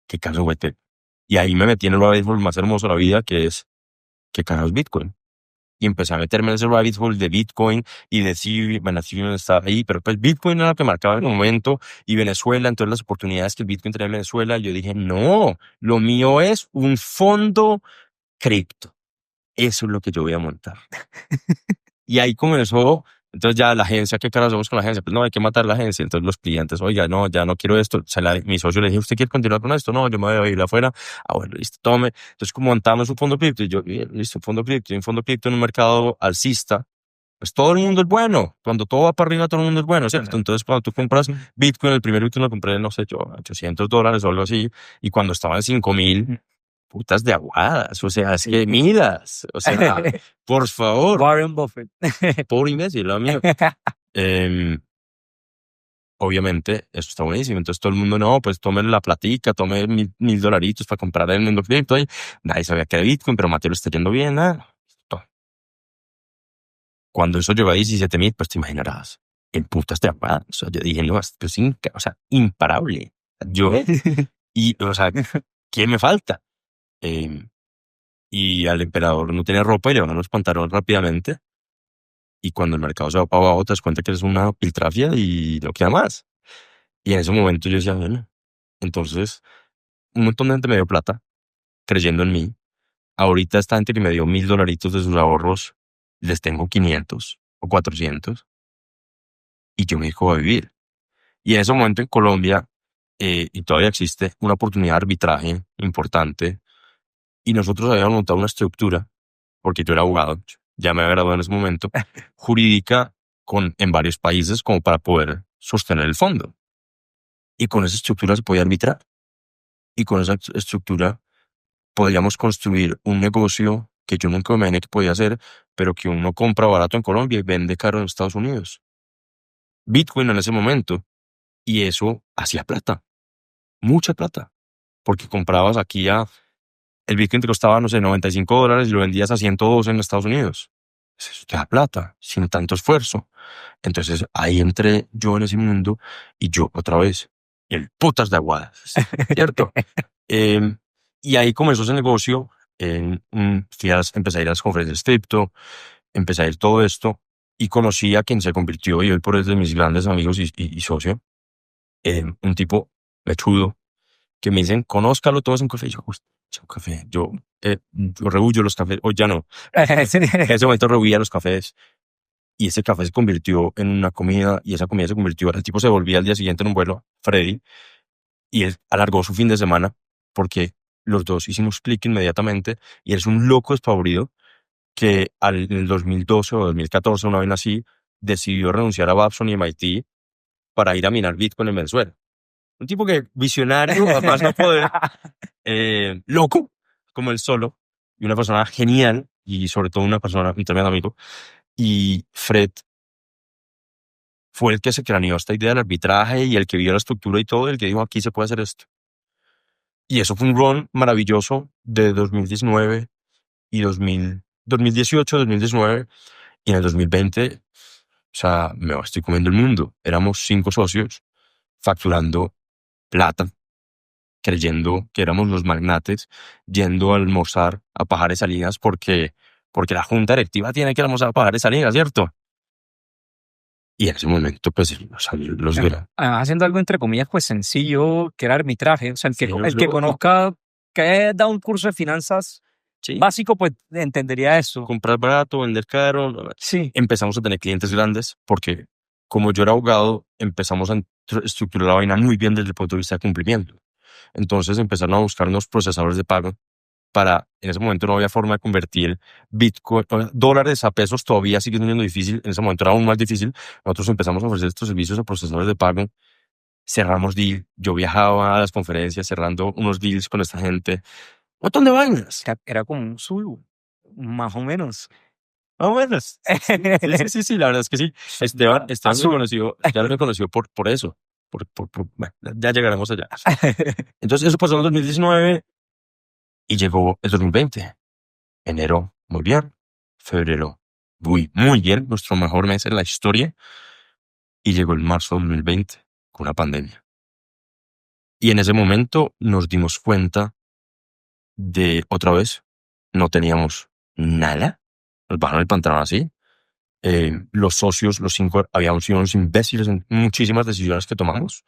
¿Qué carajo es un white paper? Y ahí me metí en el rabbit hole más hermoso de la vida, que es, ¿qué carajo es Bitcoin? Y empecé a meterme en ese rabbit hole de Bitcoin y de Ethereum. Bueno, Ethereum estaba ahí, pero pues Bitcoin era lo que marcaba en el momento, y Venezuela, entonces las oportunidades que el Bitcoin tenía en Venezuela. Yo dije, no, lo mío es un fondo cripto. Eso es lo que yo voy a montar. Y ahí comenzó. Entonces ya la agencia, ¿qué caras hacemos con la agencia? Pues no, hay que matar la agencia. Entonces los clientes, oiga, no, ya no quiero esto. Mi socio le dije, ¿usted quiere continuar con esto? No, yo me voy a ir afuera. Ah, bueno, listo, tome. Entonces, como montamos un fondo cripto, y yo, bien, listo, fondo cripto, y un fondo cripto en un mercado alcista, pues todo el mundo es bueno. Cuando todo va para arriba, todo el mundo es bueno, ¿cierto? Entonces, cuando tú compras Bitcoin, el primer Bitcoin lo compré, no sé, yo, $800 o algo así, y cuando estaba en 5,000, putas de aguadas, o sea, es que midas, o sea, por favor. Warren Buffett. Pobre imbécil, lo mío. Obviamente, eso está buenísimo. Entonces todo el mundo, no, pues tome la platica, tome mil dolaritos para comprar en el mundo cripto. Y nadie sabía que era Bitcoin, pero Mateo lo está yendo bien. Listo. Cuando eso llegó a 17,000, pues te imaginarás, en putas de aguada. O sea, yo dije, no, esto es o sea, imparable. Yo, o sea, ¿qué me falta? Em, y al emperador no tenía ropa y le van los pantalones rápidamente. Y cuando el mercado se va para abajo, te das cuenta que eres una piltrafia y no queda más. Y en ese momento yo decía, bueno, entonces un montón de gente me dio plata creyendo en mí. Ahorita esta gente que me dio $1,000 de sus ahorros, les tengo 500 o 400 y yo me dedico a vivir. Y en ese momento en Colombia, y todavía existe una oportunidad de arbitraje importante, y nosotros habíamos montado una estructura, porque yo era abogado, ya me había graduado en ese momento, jurídica en varios países como para poder sostener el fondo. Y con esa estructura se podía arbitrar. Y con esa estructura podríamos construir un negocio que yo nunca me imaginé que podía hacer, pero que uno compra barato en Colombia y vende caro en Estados Unidos. Bitcoin en ese momento. Y eso hacía plata. Mucha plata. Porque comprabas aquí el Bitcoin te costaba, no sé, $95 y lo vendías a 102 en Estados Unidos. Eso te da plata, sin tanto esfuerzo. Entonces ahí entré yo en ese mundo y yo otra vez, el putas de aguadas, ¿cierto? Em, y ahí comenzó ese negocio. Empecé a ir a las conferencias cripto, empecé a ir todo esto y conocí a quien se convirtió y hoy por eso es de mis grandes amigos y socio, un tipo mechudo que me dicen, conózcalo, todos en café. Y yo, un café. Yo rehuyo los cafés, hoy ya no. En ese momento rehuía los cafés. Y ese café se convirtió en una comida y esa comida se convirtió, el tipo se volvía al día siguiente en un vuelo, Freddy, y él alargó su fin de semana porque los dos hicimos clic inmediatamente y él es un loco despavorido que en el 2012 o 2014, una vez así, decidió renunciar a Babson y MIT para ir a minar Bitcoin en Venezuela. Un tipo que visionario, además no poder, loco, como él solo, y una persona genial y sobre todo una persona, un tremendo amigo. Y Fred fue el que se craneó esta idea del arbitraje y el que vio la estructura y todo, el que dijo, aquí se puede hacer esto. Y eso fue un run maravilloso de 2019 y 2018, 2019, y en el 2020, o sea, me estoy comiendo el mundo. Éramos 5 socios facturando plata, creyendo que éramos los magnates, yendo a almorzar a Pajares Salinas porque porque la junta directiva tiene que vamos a pagar esa liga, ¿cierto? Y en ese momento, pues, o sea, los Además, haciendo algo entre comillas, pues sencillo, que era arbitraje. O sea, Sí, el que conozca, que haya dado un curso de finanzas sí, básico, pues entendería eso. comprar barato, vender caro. Sí, Empezamos a tener clientes grandes porque, como yo era abogado, empezamos a estructurar la vaina muy bien desde el punto de vista de cumplimiento. Entonces empezaron a buscarnos procesadores de pago en ese momento no había forma de convertir Bitcoin, dólares a pesos, todavía sigue siendo difícil, en ese momento era aún más difícil. Nosotros empezamos a ofrecer estos servicios a procesadores de pago, cerramos deal, yo viajaba a las conferencias cerrando unos deals con esta gente, un montón de vainas. era como un Zulu, más o menos. Ah, bueno, sí, la verdad es que sí. Esteban me Azul. conoció, ya me conoció por eso. Bueno, ya llegaremos allá. Entonces eso pasó en el 2019 y llegó el 2020. Enero, muy bien. Febrero, muy bien. Nuestro mejor mes en la historia. Y llegó el marzo de 2020 con una pandemia. Y en ese momento nos dimos cuenta de, otra vez, no teníamos nada. Nos bajaron el pantalón así. Los socios, los 5, habíamos sido unos imbéciles en muchísimas decisiones que tomamos.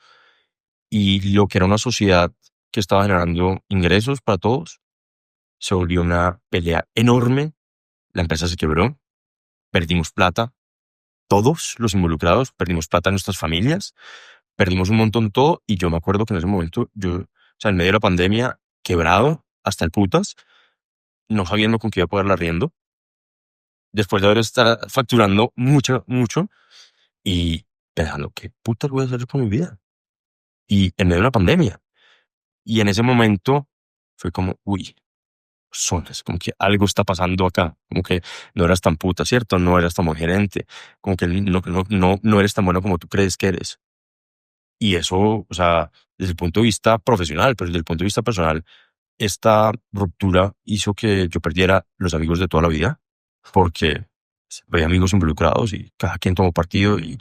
Y lo que era una sociedad que estaba generando ingresos para todos, se volvió una pelea enorme. La empresa se quebró. Perdimos plata. Todos los involucrados perdimos plata en nuestras familias. Perdimos un montón de todo. Y yo me acuerdo que en ese momento, o sea, en medio de la pandemia, quebrado hasta el putas, no sabiendo con qué iba a poder arriendo. Después de haber estado facturando mucho, y pensando, ¿qué putas voy a hacer con mi vida? Y en medio de una pandemia. Y en ese momento fue como, uy, sones, como que algo está pasando acá. Como que no eras tan puta, ¿cierto? No eras tan buen gerente. Como que no eres tan bueno como tú crees que eres. Y eso, o sea, desde el punto de vista profesional, pero desde el punto de vista personal, esta ruptura hizo que yo perdiera los amigos de toda la vida, porque había amigos involucrados y cada quien tomó partido y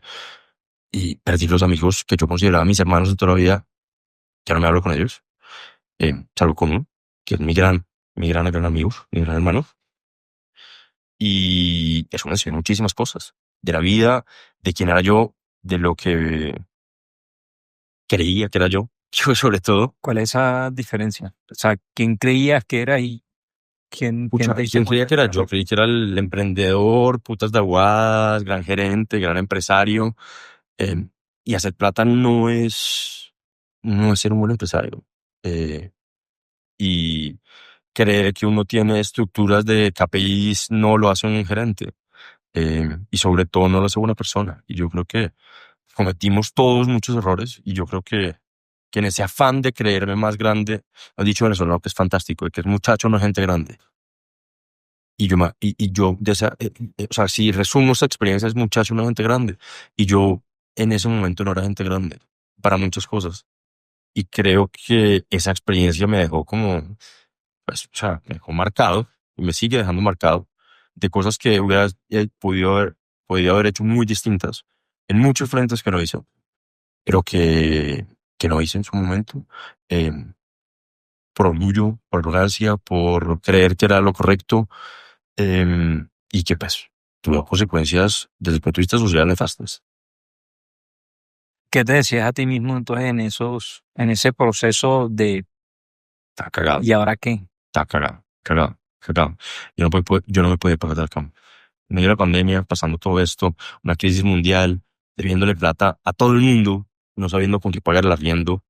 perdí los amigos que yo consideraba mis hermanos de toda la vida, ya no me hablo con ellos, salvo con uno, que es mi gran amigo, mi gran hermano. Y eso me enseñó muchísimas cosas de la vida, de quién era yo, de lo que creía que era yo, yo sobre todo. ¿Cuál es esa diferencia? O sea, ¿quién creías que era y quién Pucha, te diste ¿quién creía cuenta que era yo? Creí que era el emprendedor, putas de aguadas, gran gerente, gran empresario. eh, y hacer plata no es ser un buen empresario. Eh, y creer que uno tiene estructuras de KPIs no lo hace un gerente. Y sobre todo no lo hace una persona. Y yo creo que cometimos todos muchos errores y yo creo que en ese afán de creerme más grande, ha dicho venezolano que es fantástico, y que es muchacho, no es gente grande. Y yo o sea, si resumo esa experiencia, es muchacho, no gente grande. Y yo en ese momento no era gente grande para muchas cosas. Y creo que esa experiencia me dejó como, pues, o sea, me dejó marcado y me sigue dejando marcado de cosas que hubiera podido haber hecho muy distintas en muchos frentes que no hice, pero que no hice en su momento, eh, por orgullo, por arrogancia, por creer que era lo correcto, y que pues tuvo consecuencias desde el punto de vista social nefastas. ¿Qué te decías a ti mismo entonces en ese proceso de Está cagado, ¿y ahora qué? está cagado. Yo no me podía pagar del campo. En medio de la pandemia, pasando todo esto, una crisis mundial, debiéndole plata a todo el mundo, no sabiendo con qué pagar el arriendo,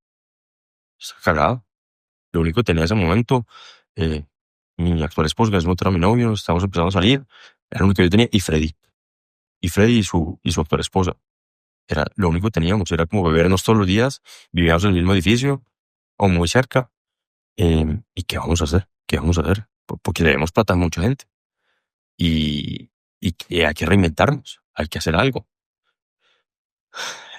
está cagado. Lo único que tenía en ese momento, eh, mi actual esposo, que en ese momento era mi novio, estábamos empezando a salir, era lo único que yo tenía, y Freddy. Y Freddy y su actual esposa. Era lo único que teníamos, era como bebernos todos los días, vivíamos en el mismo edificio, o muy cerca. ¿Y qué vamos a hacer? ¿Qué vamos a hacer? Porque debemos plata a mucha gente. Y que hay que reinventarnos, hay que hacer algo.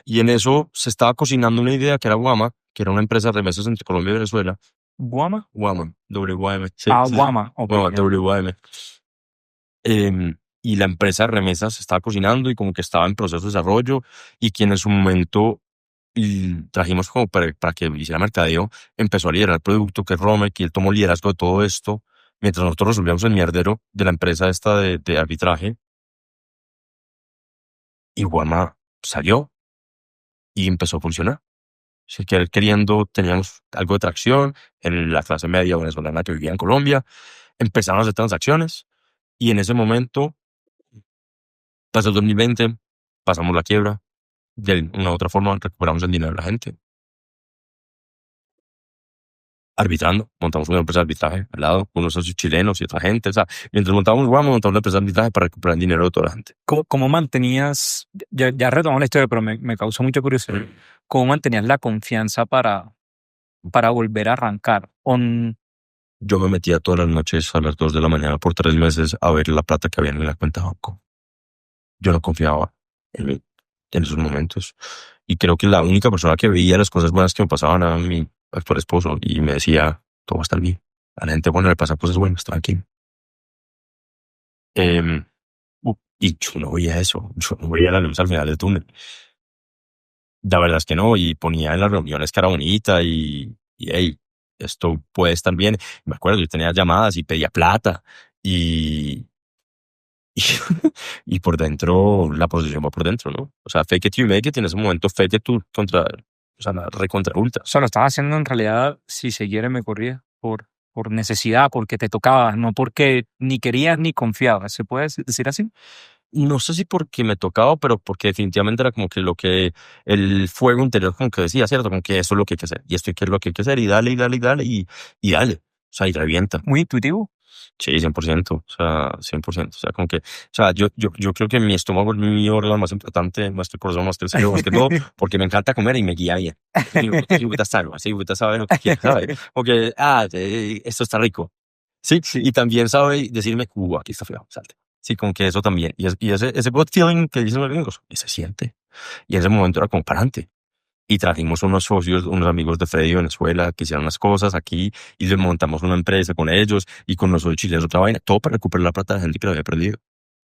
Y en eso se estaba cocinando una idea que era Guama, que era una empresa de remesas entre Colombia y Venezuela. ¿Guama? Guama, WM. Sí, Ah, sí. Guama, ok. Guama, WM. Y la empresa de remesas se estaba cocinando y como que estaba en proceso de desarrollo, y quien en su momento trajimos como para que hiciera mercadeo, empezó a liderar el producto, que es Romer, y él tomó liderazgo de todo esto. mientras nosotros resolvíamos el mierdero de la empresa esta de arbitraje, y Guama salió y empezó a funcionar. Así que él queriendo, teníamos algo de tracción en la clase media venezolana que vivía en Colombia, empezaron a hacer transacciones y en ese momento, pasó el 2020, pasamos la quiebra, de una u otra forma recuperamos el dinero de la gente. Arbitrando, montamos una empresa de arbitraje al lado, unos socios chilenos y otra gente. O sea, mientras montábamos Guama, montamos una empresa de arbitraje para recuperar el dinero de toda la gente. ¿Cómo mantenías, ya retomamos la historia, pero me causó mucha curiosidad, cómo mantenías la confianza para volver a arrancar? Yo me metía todas las noches a las 2 de la mañana por 3 meses a ver la plata que había en la cuenta de banco. Yo no confiaba en mí en esos momentos. Y creo que la única persona que veía las cosas buenas que me pasaban a mi actual esposo y me decía, todo va a estar bien. A la gente buena le pasan cosas buenas, tranquilo. Em, y yo no veía eso. Yo no veía la luz al final del túnel. La verdad es que no. Y ponía en las reuniones cara bonita y hey, esto puede estar bien. Me acuerdo, yo tenía llamadas y pedía plata y, y, y por dentro, la posición va por dentro, ¿no? O sea, fake it you make it, y en ese momento fake it tú contra, o sea, la recontra ultra. O sea, lo estabas haciendo en realidad, si se quiere me corría, por necesidad, porque te tocaba, no porque ni querías ni confiabas. ¿Se puede decir así? No sé si porque me tocaba, pero porque definitivamente era como que lo que el fuego interior como que decía, ¿cierto? Como que eso es lo que hay que hacer, y esto es lo que hay que hacer, y dale, y dale, y dale, y dale. O sea, y revienta. Muy intuitivo. Sí, 100%, o sea, 100%, o sea, como que, o sea, yo creo que mi estómago es mi órgano más importante, más que el corazón, más que el cerebro, más que todo, porque me encanta comer y me guía bien. Sí, ahorita salgo, así, ahorita sabe lo que quiere, ¿sabe? Porque, esto está rico. Sí, y también sabe decirme, aquí está feo, salte. Sí, como que eso también. Y ese good feeling que dicen los gringos, y se siente. Y en ese momento era como para adelante. Y trajimos unos socios, unos amigos de Freddy de Venezuela que hicieron las cosas aquí y le montamos una empresa con ellos y con nosotros chilenos otra vaina. Todo para recuperar la plata de la gente que lo había perdido.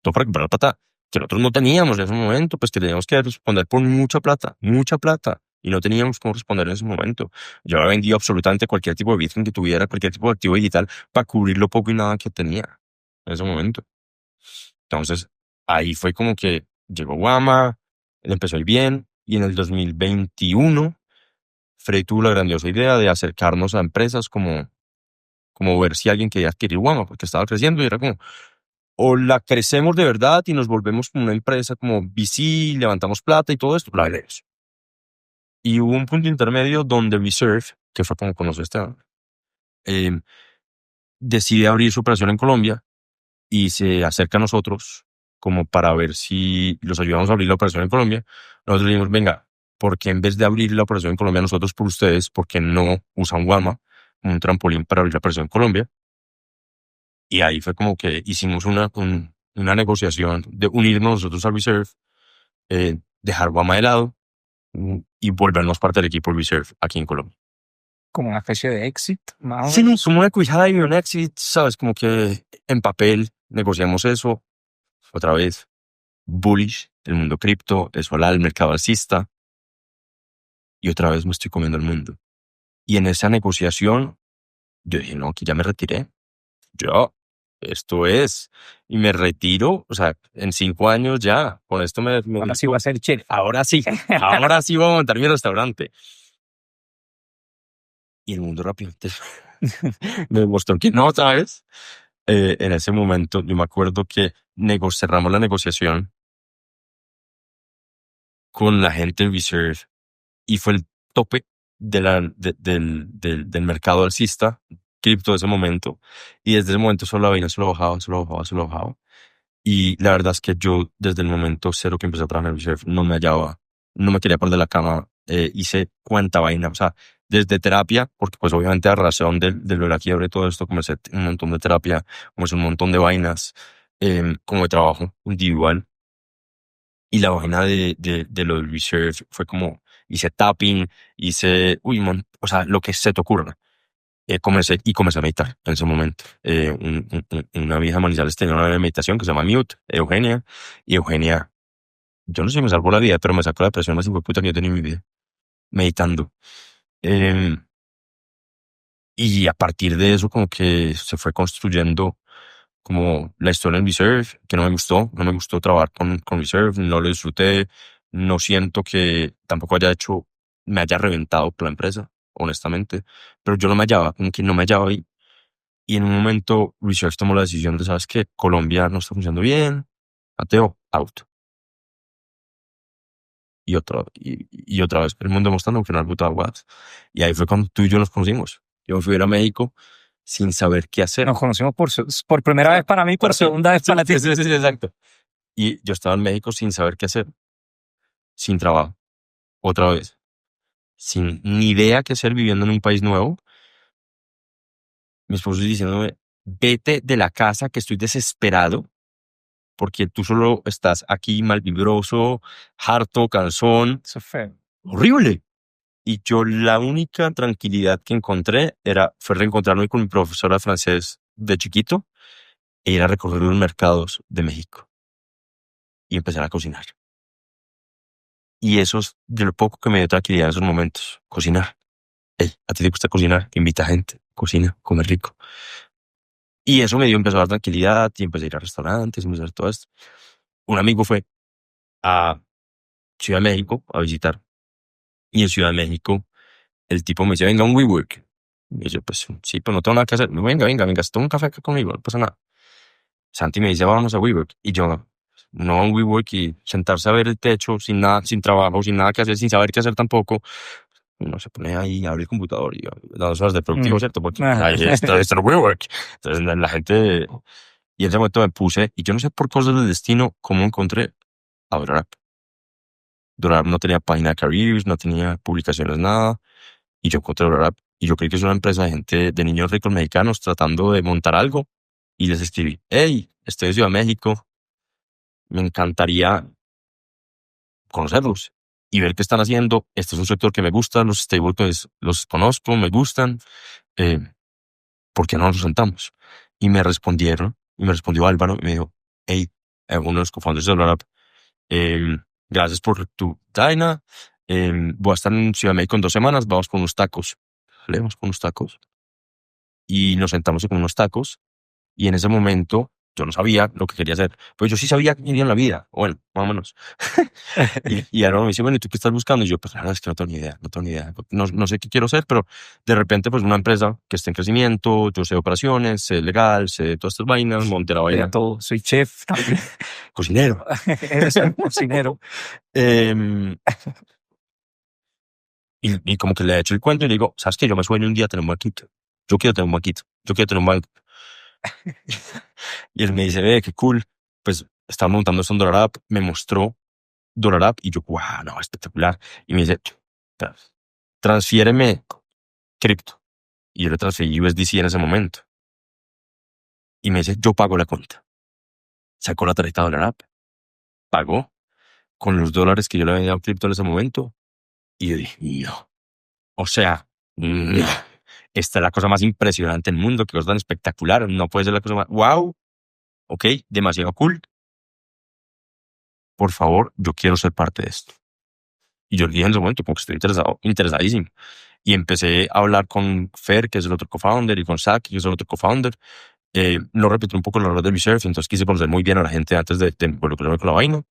Todo para recuperar la plata que nosotros no teníamos en ese momento, pues que teníamos que responder por mucha plata, mucha plata. Y no teníamos cómo responder en ese momento. Yo había vendido absolutamente cualquier tipo de Bitcoin que tuviera, cualquier tipo de activo digital para cubrir lo poco y nada que tenía en ese momento. Entonces, ahí fue como que llegó Guama, le empezó a ir bien, y en el 2021, Freddy tuvo la grandiosa idea de acercarnos a empresas como ver si alguien quería adquirir Guama, porque estaba creciendo y era como, o la crecemos de verdad y nos volvemos como una empresa como VC, levantamos plata y todo esto, la veremos. Y hubo un punto intermedio donde Reserve, que fue como conoció eh, decide abrir su operación en Colombia y se acerca a nosotros como para ver si los ayudamos a abrir la operación en Colombia. Nosotros le dijimos, venga, ¿por qué en vez de abrir la operación en Colombia nosotros por ustedes, por qué no usan Guama como un trampolín para abrir la operación en Colombia? Y ahí fue como que hicimos una negociación de unirnos nosotros a Reserve, dejar Guama de lado y volvernos parte del equipo Reserve aquí en Colombia. Como una especie de exit, más o Sí, menos. como una quick hire, un exit, ¿sabes? Como que en papel negociamos eso otra vez. Bullish, el mundo cripto, eso al mercado alcista, y otra vez me estoy comiendo el mundo. Y en esa negociación, yo dije, no, que ya me retiré. Yo, esto es, y me retiro, o sea, en 5 años ya, con esto me Ahora sí va a ser chef. ahora sí, ahora sí voy a montar mi restaurante. Y el mundo rápidamente me demostró que no, otra vez. En ese momento, yo me acuerdo que cerramos la negociación con la gente de Reserve y fue el tope del mercado alcista, cripto de ese momento. Y desde ese momento solo la vaina solo bajaba, solo bajaba, solo bajaba. Y la verdad es que yo, desde el momento cero que empecé a trabajar en Reserve, no me hallaba, no me quería parar de la cama. Hice cuánta vaina, o sea, desde terapia, porque pues obviamente a razón de lo de la quiebre y todo esto, comencé un montón de terapia, comencé un montón de vainas, como de trabajo individual. Y la vaina de lo del Reserve fue como, hice tapping, o sea, lo que se te ocurra. Comencé a meditar en ese momento. Una vieja Manizales tenía una meditación que se llama Mute, Eugenia, y Eugenia, yo no sé si me salvó la vida, pero me sacó la depresión más hijueputa que yo tenía en mi vida, meditando. Eh, Y a partir de eso como que se fue construyendo como la historia en Reserve, que no me gustó trabajar con Reserve, no lo disfruté, no siento que tampoco me haya reventado por la empresa, honestamente, pero yo no me hallaba, como que no me hallaba ahí. Y en un momento Reserve tomó la decisión de, ¿sabes qué? Colombia no está funcionando bien, Mateo, out. Y otra vez el mundo mostrando que no hay puta aguas. Y ahí fue cuando tú y yo nos conocimos. Yo me fui a ir a México sin saber qué hacer. Nos conocimos por primera vez para mí, por segunda vez Sí, para ti. sí, sí, sí, exacto. Y yo estaba en México sin saber qué hacer, sin trabajo, otra vez, sin ni idea qué hacer viviendo en un país nuevo. Mi esposo diciéndome, vete de la casa que estoy desesperado porque tú solo estás aquí malvibroso, harto, cansón, Eso es feo. horrible. Y yo la única tranquilidad que encontré fue reencontrarme con mi profesora de francés de chiquito e ir a recorrer los mercados de México y empezar a cocinar. Y eso es de lo poco que me dio tranquilidad en esos momentos, cocinar. Ey, ¿a ti te gusta cocinar? Invita gente, cocina, come rico. Y eso empezó a dar tranquilidad y empecé a ir a restaurantes, empecé a hacer todo esto. Un amigo fue a Ciudad de México a visitar y en Ciudad de México el tipo me dice, venga, un WeWork. Y yo, pues sí, pues no tengo nada que hacer. Venga, venga, venga, toma un café acá conmigo, no pasa nada. Santi me dice, vamos a WeWork. Y yo, no a un WeWork y sentarse a ver el techo sin nada, sin trabajo, sin nada que hacer, sin saber qué hacer tampoco. Uno se pone ahí, abre el computador y da 2 horas de productivo, ¿cierto? Porque Ajá. ahí está el WeWork. Entonces la gente... Y en ese momento me puse, y yo no sé por cosas del destino cómo encontré a DoorApp. DoorApp no tenía página de careers, no tenía publicaciones, nada. Y yo encontré DoorApp. Y yo creí que es una empresa de gente, de niños ricos mexicanos tratando de montar algo. Y les escribí, hey, estoy en Ciudad de México, me encantaría conocerlos y ver qué están haciendo. Este es un sector que me gusta, los stablecoins los conozco, me gustan. Eh, ¿Por qué no nos sentamos? Y me respondieron, y me respondió Álvaro, y me dijo, hey, uno de los cofounders de DoorApp, gracias por tu Daina, voy a estar en Ciudad de México en 2 semanas, vamos con unos tacos. Vamos con unos tacos. Y nos sentamos con unos tacos. Y en ese momento yo no sabía lo que quería hacer. Pues yo sí sabía que quería en la vida. Bueno, más o menos. Y ahora me dice, bueno, ¿y tú qué estás buscando? Y yo, pues la verdad es que no tengo ni idea, no tengo ni idea. No sé qué quiero hacer, pero de repente, pues una empresa que esté en crecimiento, yo sé operaciones, sé legal, sé todas estas vainas, monté la De vaina. todo. Soy chef también. Cocinero. Eres un cocinero. Em, y como que le he hecho el cuento y le digo, ¿sabes qué? Yo me sueño un día tener un banquito. Yo quiero tener un banquito. Yo quiero tener un banco. Y él me dice, ve, qué cool. Pues estaba montando esto en DoorApp, me mostró DoorApp y yo, wow, no, espectacular. Y me dice, transfiéreme cripto. Y yo le transferí USDC en ese momento. Y me dice, yo pago la cuenta. Sacó la tarjeta de DoorApp, pagó con los dólares que yo le había dado cripto en ese momento. Y yo dije, no. O sea, no. Esta es la cosa más impresionante del mundo, que cosa tan espectacular. No puede ser la cosa más, wow, ok, demasiado cool. Por favor, yo quiero ser parte de esto. Y yo le dije en ese momento, como que estoy interesadísimo. Y empecé a hablar con Fer, que es el otro co-founder, y con Zach, que es el otro co-founder. No repetí un poco la hora de Reserve, entonces quise conocer muy bien a la gente antes de involucrarme con la vaina.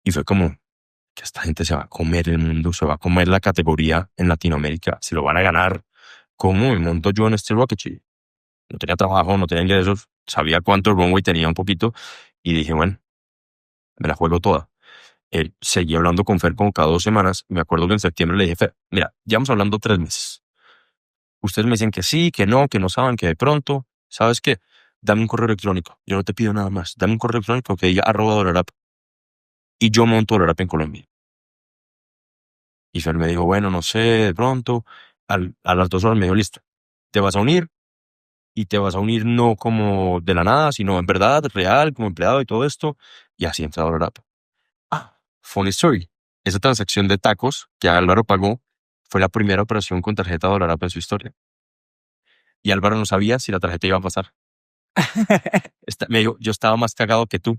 Y fue como que esta gente se va a comer el mundo, se va a comer la categoría en Latinoamérica, se lo van a ganar. ¿Cómo me monto yo en este rocket ship? No tenía trabajo, no tenía ingresos, sabía cuánto runway tenía un poquito, y dije, bueno, me la juego toda. Seguí hablando con Fer como cada 2 semanas. Me acuerdo que en septiembre le dije, Fer, mira, llevamos hablando 3 meses. Ustedes me dicen que sí, que no saben, que de pronto, ¿sabes qué? Dame un correo electrónico. Yo no te pido nada más. Dame un correo electrónico que diga @DolarApp y yo monto DolarApp en Colombia. Y Fer me dijo, bueno, no sé, de pronto. A las 2 horas me dijo, listo, te vas a unir y te vas a unir no como de la nada, sino en verdad, real, como empleado y todo esto. Y así entra DolarApp. Ah, funny story. Esa transacción de tacos que Álvaro pagó fue la primera operación con tarjeta DolarApp en su historia. Y Álvaro no sabía si la tarjeta iba a pasar. Me dijo, yo estaba más cagado que tú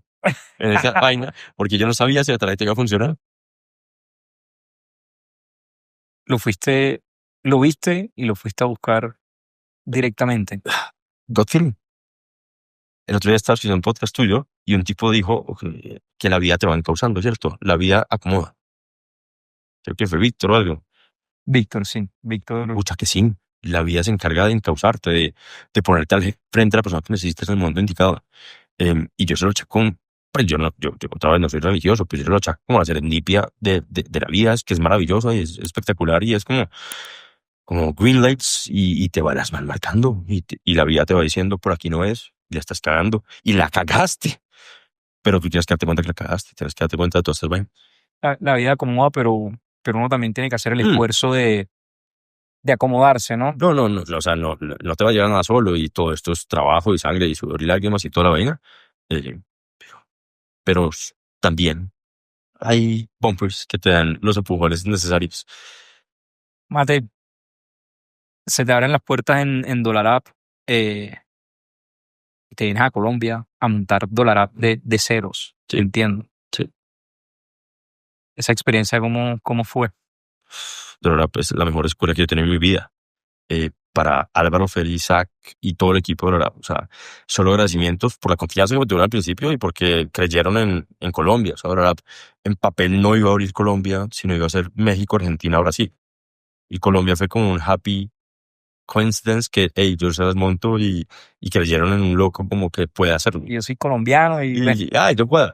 en esa vaina, porque yo no sabía si la tarjeta iba a funcionar. Lo fuiste, lo viste y lo fuiste a buscar directamente. gut feeling. El otro día estaba escuchando un podcast tuyo y un tipo dijo que la vida te va encauzando, ¿cierto? La vida acomoda. Creo que fue Víctor o algo. Víctor, sí. Víctor, Pucha que sí. La vida se encarga de encauzarte, de ponerte frente a la persona que necesitas en el momento indicado. Y yo se lo achaco pues yo otra vez no soy religioso, pero yo se lo achaco como la serendipia de la vida, es que es maravillosa y es espectacular y es como green lights y te las van marcando y la vida te va diciendo por aquí no es, ya estás cagando y la cagaste, pero tú tienes que darte cuenta que la cagaste, tienes que darte cuenta de todas estas vainas. la vida acomoda, pero uno también tiene que hacer el Mm. esfuerzo de acomodarse, ¿no? No, o sea, no te va a llegar nada solo y todo esto es trabajo y sangre y sudor y lágrimas y toda la vaina. Eh, pero también hay bumpers que te dan los empujones necesarios. Mate, se te abren las puertas en Dollar App, y te vienes a Colombia a montar Dollar App de ceros. Sí, Entiendo. sí. Esa experiencia, ¿cómo fue? De verdad, pues la mejor escuela que yo he tenido en mi vida. Para Álvaro, Feli, Isaac y todo el equipo, de verdad. O sea, solo agradecimientos por la confianza que me tuvieron al principio y porque creyeron en Colombia. O sea, de verdad, en papel no iba a abrir Colombia, sino iba a ser México, Argentina, Brasil. Y Colombia fue como un happy coincidence que, hey, yo se las monto y creyeron en un loco como que puede hacerlo. Yo soy colombiano y ven. Ay, yo puedo.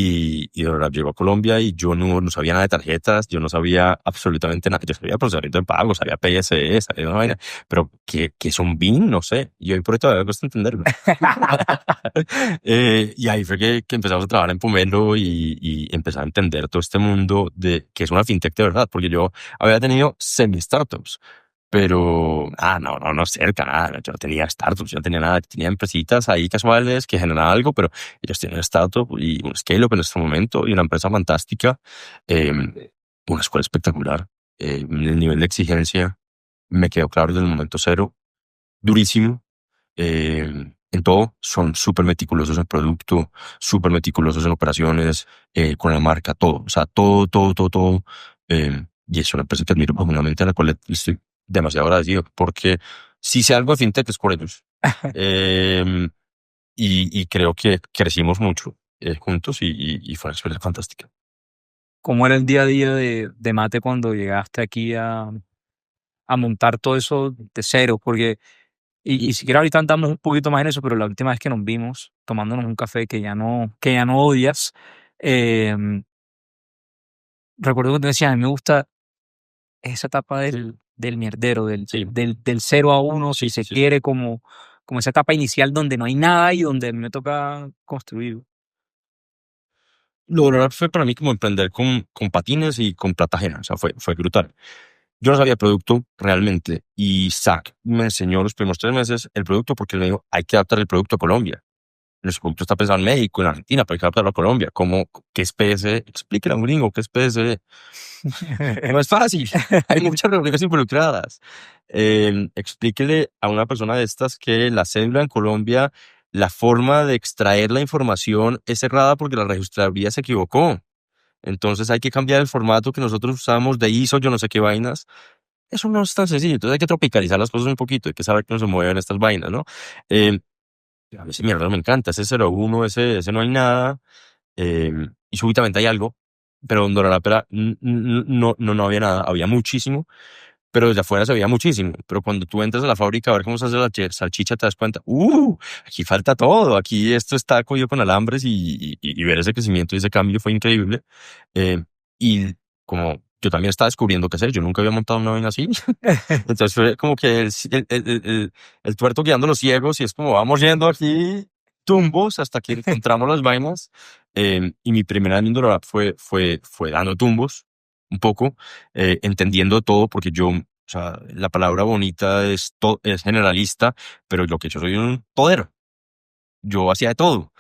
Y de verdad llegó a Colombia y yo no sabía nada de tarjetas, yo no sabía absolutamente nada. Yo sabía procesamiento de pago, sabía PSE, sabía una vaina, pero ¿qué es un BIN? No sé. Y hoy por hoy todavía me cuesta entenderlo. Y ahí fue que empezamos a trabajar en Pomelo y empezar a entender todo este mundo de que es una fintech de verdad, porque yo había tenido semi-startups. Pero, no cerca, nada. Yo no tenía startups, yo no tenía nada. Tenía empresitas ahí casuales que generaban algo, pero ellos tienen un startup y un scale-up en este momento y una empresa fantástica, eh, una escuela espectacular. El nivel de exigencia me quedó claro desde el momento cero, durísimo. En todo, son súper meticulosos en producto, súper meticulosos en operaciones, con la marca, todo. O sea, todo. Y es una empresa que admiro profundamente, a la cual estoy demasiado agradecido, porque si sé algo de fintech es por ellos. Eh, y creo que crecimos mucho juntos y fue una experiencia fantástica. ¿Cómo era el día a día de Mate cuando llegaste aquí a montar todo eso de cero? Porque, y si quieres ahorita andamos un poquito más en eso, pero la última vez que nos vimos tomándonos un café que ya no odias, recuerdo que te decía, a mí me gusta esa etapa del mierdero, del, Sí, del, del 0 a 1, si sí, se sí. quiere, como esa etapa inicial donde no hay nada y donde me toca construir. Lograr fue para mí como emprender con patines y con plata ajena. O sea, fue brutal. Yo no sabía producto realmente y Zach me enseñó los primeros 3 meses el producto porque él me dijo, hay que adaptar el producto a Colombia. Nuestro producto está pensado en México, en Argentina, pero hay que adaptarlo a Colombia. ¿Cómo? ¿Qué es PSE? Explíquele a un gringo qué es PSE. No es fácil. Hay muchas reuniones involucradas. Explíquele a una persona de estas que la cédula en Colombia, la forma de extraer la información es cerrada porque la registraduría se equivocó. Entonces hay que cambiar el formato que nosotros usamos de ISO, yo no sé qué vainas. Eso no es tan sencillo. Entonces hay que tropicalizar las cosas un poquito. Hay que saber que no se mueven estas vainas, ¿no? Eh, a mí ese mierda me encanta. Ese 01, ese no hay nada. eh, y súbitamente hay algo. Pero en Dora la Pera no había nada. Había muchísimo. Pero desde afuera se veía muchísimo. Pero cuando tú entras a la fábrica a ver cómo se hace la salchicha, te das cuenta, aquí falta todo. Aquí esto está cogido con alambres y ver ese crecimiento y ese cambio fue increíble. Y como yo también estaba descubriendo qué hacer, yo nunca había montado una vaina así. Entonces fue como que el tuerto guiando a los ciegos y es como vamos yendo aquí tumbos hasta que encontramos las vainas. Y mi primer año en Dolorap fue dando tumbos un poco, entendiendo todo porque yo, o sea, la palabra bonita es generalista, pero lo que yo soy un todero. Yo hacía de todo.